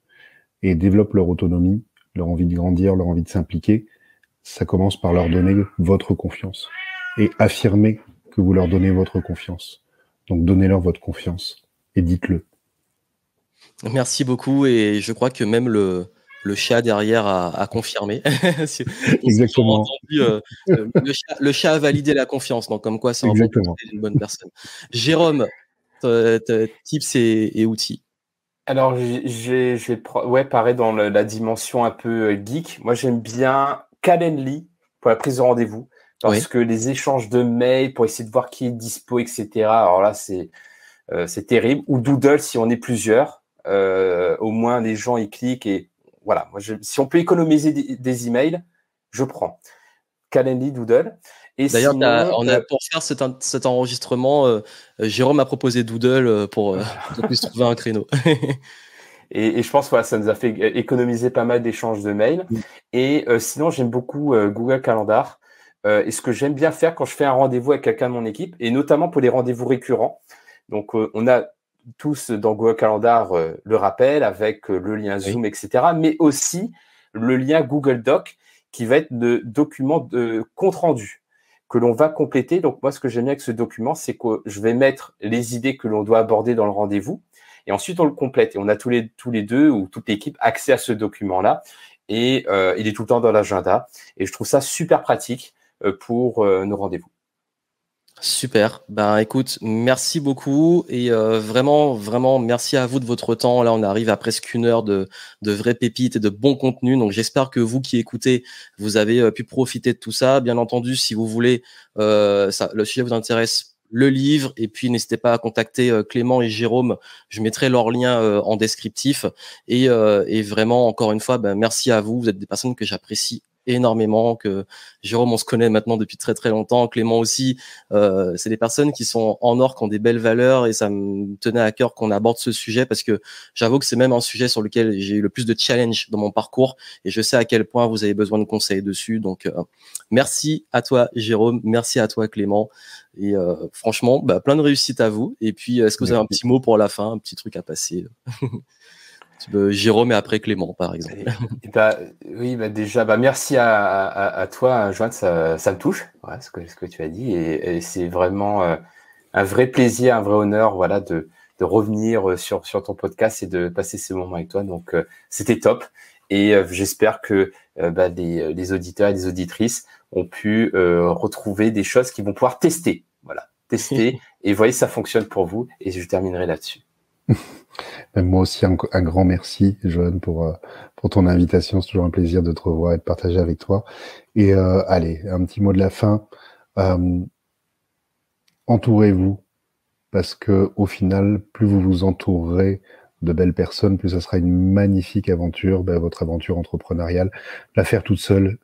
et développent leur autonomie, leur envie de grandir, leur envie de s'impliquer, ça commence par leur donner votre confiance et affirmer que vous leur donnez votre confiance. Donc donnez-leur votre confiance et dites-le. Merci beaucoup et je crois que même le chat derrière a confirmé. Exactement. Le chat a validé la confiance, donc comme quoi c'est un bon Exactement. conseil d'une bonne personne. Jérôme, tips et outils. Alors, ouais, pareil dans la dimension un peu geek. Moi, j'aime bien Calendly pour la prise de rendez-vous parce que les échanges de mails pour essayer de voir qui est dispo, etc. Alors là, c'est terrible. Ou Doodle si on est plusieurs. Au moins, les gens y cliquent et voilà. Moi, si on peut économiser des emails, je prends. Calendly, Doodle. Et d'ailleurs, sinon, pour faire cet enregistrement, Jérôme a proposé Doodle pour qu'on puisse trouver un créneau. Et je pense que ça nous a fait économiser pas mal d'échanges de mails. Et sinon, j'aime beaucoup Google Calendar. Et ce que j'aime bien faire quand je fais un rendez-vous avec quelqu'un de mon équipe, et notamment pour les rendez-vous récurrents. Donc, on a tous dans Google Calendar le rappel avec le lien Zoom, etc. Mais aussi le lien Google Doc qui va être le document de compte rendu que l'on va compléter. Donc, moi, ce que j'aime bien avec ce document, c'est que je vais mettre les idées que l'on doit aborder dans le rendez-vous. Et ensuite, on le complète. Et on a tous les deux ou toute l'équipe accès à ce document-là. Et il est tout le temps dans l'agenda. Et je trouve ça super pratique pour nos rendez-vous. Super. Ben écoute, merci beaucoup et vraiment, vraiment merci à vous de votre temps. Là, on arrive à presque 1 heure de vraies pépites et de bon contenu. Donc, j'espère que vous qui écoutez, vous avez pu profiter de tout ça. Bien entendu, si vous voulez, le sujet vous intéresse, le livre. Et puis, n'hésitez pas à contacter Clément et Jérôme. Je mettrai leurs liens en descriptif. Et vraiment, encore une fois, ben, merci à vous. Vous êtes des personnes que j'apprécie énormément, que Jérôme on se connaît maintenant depuis très très longtemps, Clément aussi, c'est des personnes qui sont en or, qui ont des belles valeurs et ça me tenait à cœur qu'on aborde ce sujet parce que j'avoue que c'est même un sujet sur lequel j'ai eu le plus de challenge dans mon parcours et je sais à quel point vous avez besoin de conseils dessus, donc merci à toi Jérôme, merci à toi Clément et franchement plein de réussite à vous et puis est-ce que vous avez un petit mot pour la fin, un petit truc à passer? Jérôme et après Clément, par exemple. Oui, déjà, merci à toi, Joanne, ça me touche, voilà, ce que tu as dit, et c'est vraiment un vrai plaisir, un vrai honneur, voilà, de revenir sur ton podcast et de passer ces moments avec toi. Donc, c'était top, et j'espère que les auditeurs et les auditrices ont pu retrouver des choses qu'ils vont pouvoir tester, voilà, et voyez, ça fonctionne pour vous, et je terminerai là-dessus. Moi aussi, un grand merci, Joanne, pour ton invitation. C'est toujours un plaisir de te revoir et de partager avec toi. Et allez, un petit mot de la fin. Entourez-vous, parce que au final, plus vous vous entourerez de belles personnes, plus ça sera une magnifique aventure, votre aventure entrepreneuriale. La faire tout seul,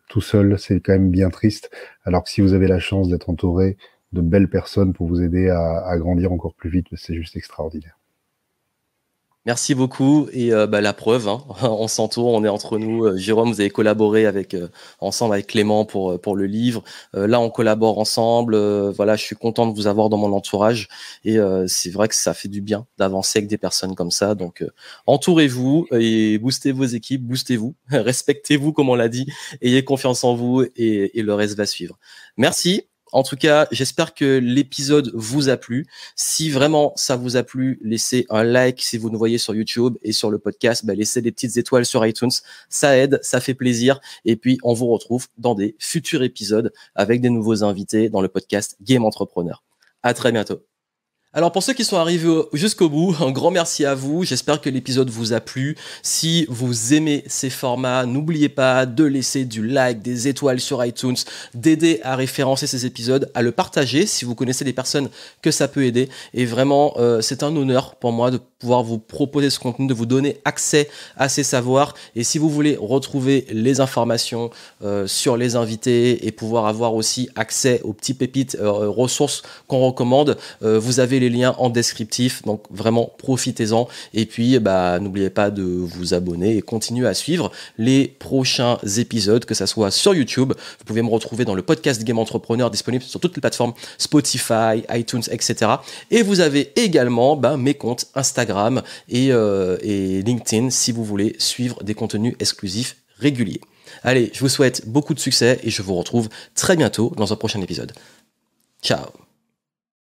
c'est quand même bien triste. Alors que si vous avez la chance d'être entouré de belles personnes pour vous aider à grandir encore plus vite, c'est juste extraordinaire. Merci beaucoup et la preuve, hein, on s'entoure, on est entre nous. Jérôme, vous avez collaboré ensemble avec Clément pour le livre. Là, on collabore ensemble. Voilà, je suis content de vous avoir dans mon entourage et c'est vrai que ça fait du bien d'avancer avec des personnes comme ça. Donc, entourez-vous et boostez vos équipes, boostez-vous, respectez-vous comme on l'a dit, ayez confiance en vous et le reste va suivre. Merci. En tout cas, j'espère que l'épisode vous a plu. Si vraiment ça vous a plu, laissez un like si vous nous voyez sur YouTube et sur le podcast, laissez des petites étoiles sur iTunes. Ça aide, ça fait plaisir. Et puis, on vous retrouve dans des futurs épisodes avec des nouveaux invités dans le podcast Game Entrepreneur. À très bientôt. Alors pour ceux qui sont arrivés jusqu'au bout, un grand merci à vous. J'espère que l'épisode vous a plu. Si vous aimez ces formats, n'oubliez pas de laisser du like, des étoiles sur iTunes, d'aider à référencer ces épisodes, à le partager si vous connaissez des personnes que ça peut aider. Et vraiment, c'est un honneur pour moi de pouvoir vous proposer ce contenu, de vous donner accès à ces savoirs. Et si vous voulez retrouver les informations sur les invités et pouvoir avoir aussi accès aux petits pépites ressources qu'on recommande, vous avez les liens en descriptif, donc vraiment profitez-en et puis n'oubliez pas de vous abonner et continuer à suivre les prochains épisodes, que ça soit sur YouTube, vous pouvez me retrouver dans le podcast Game Entrepreneur disponible sur toutes les plateformes Spotify, iTunes, etc. Et vous avez également mes comptes Instagram et LinkedIn si vous voulez suivre des contenus exclusifs réguliers. Allez, je vous souhaite beaucoup de succès et je vous retrouve très bientôt dans un prochain épisode. Ciao.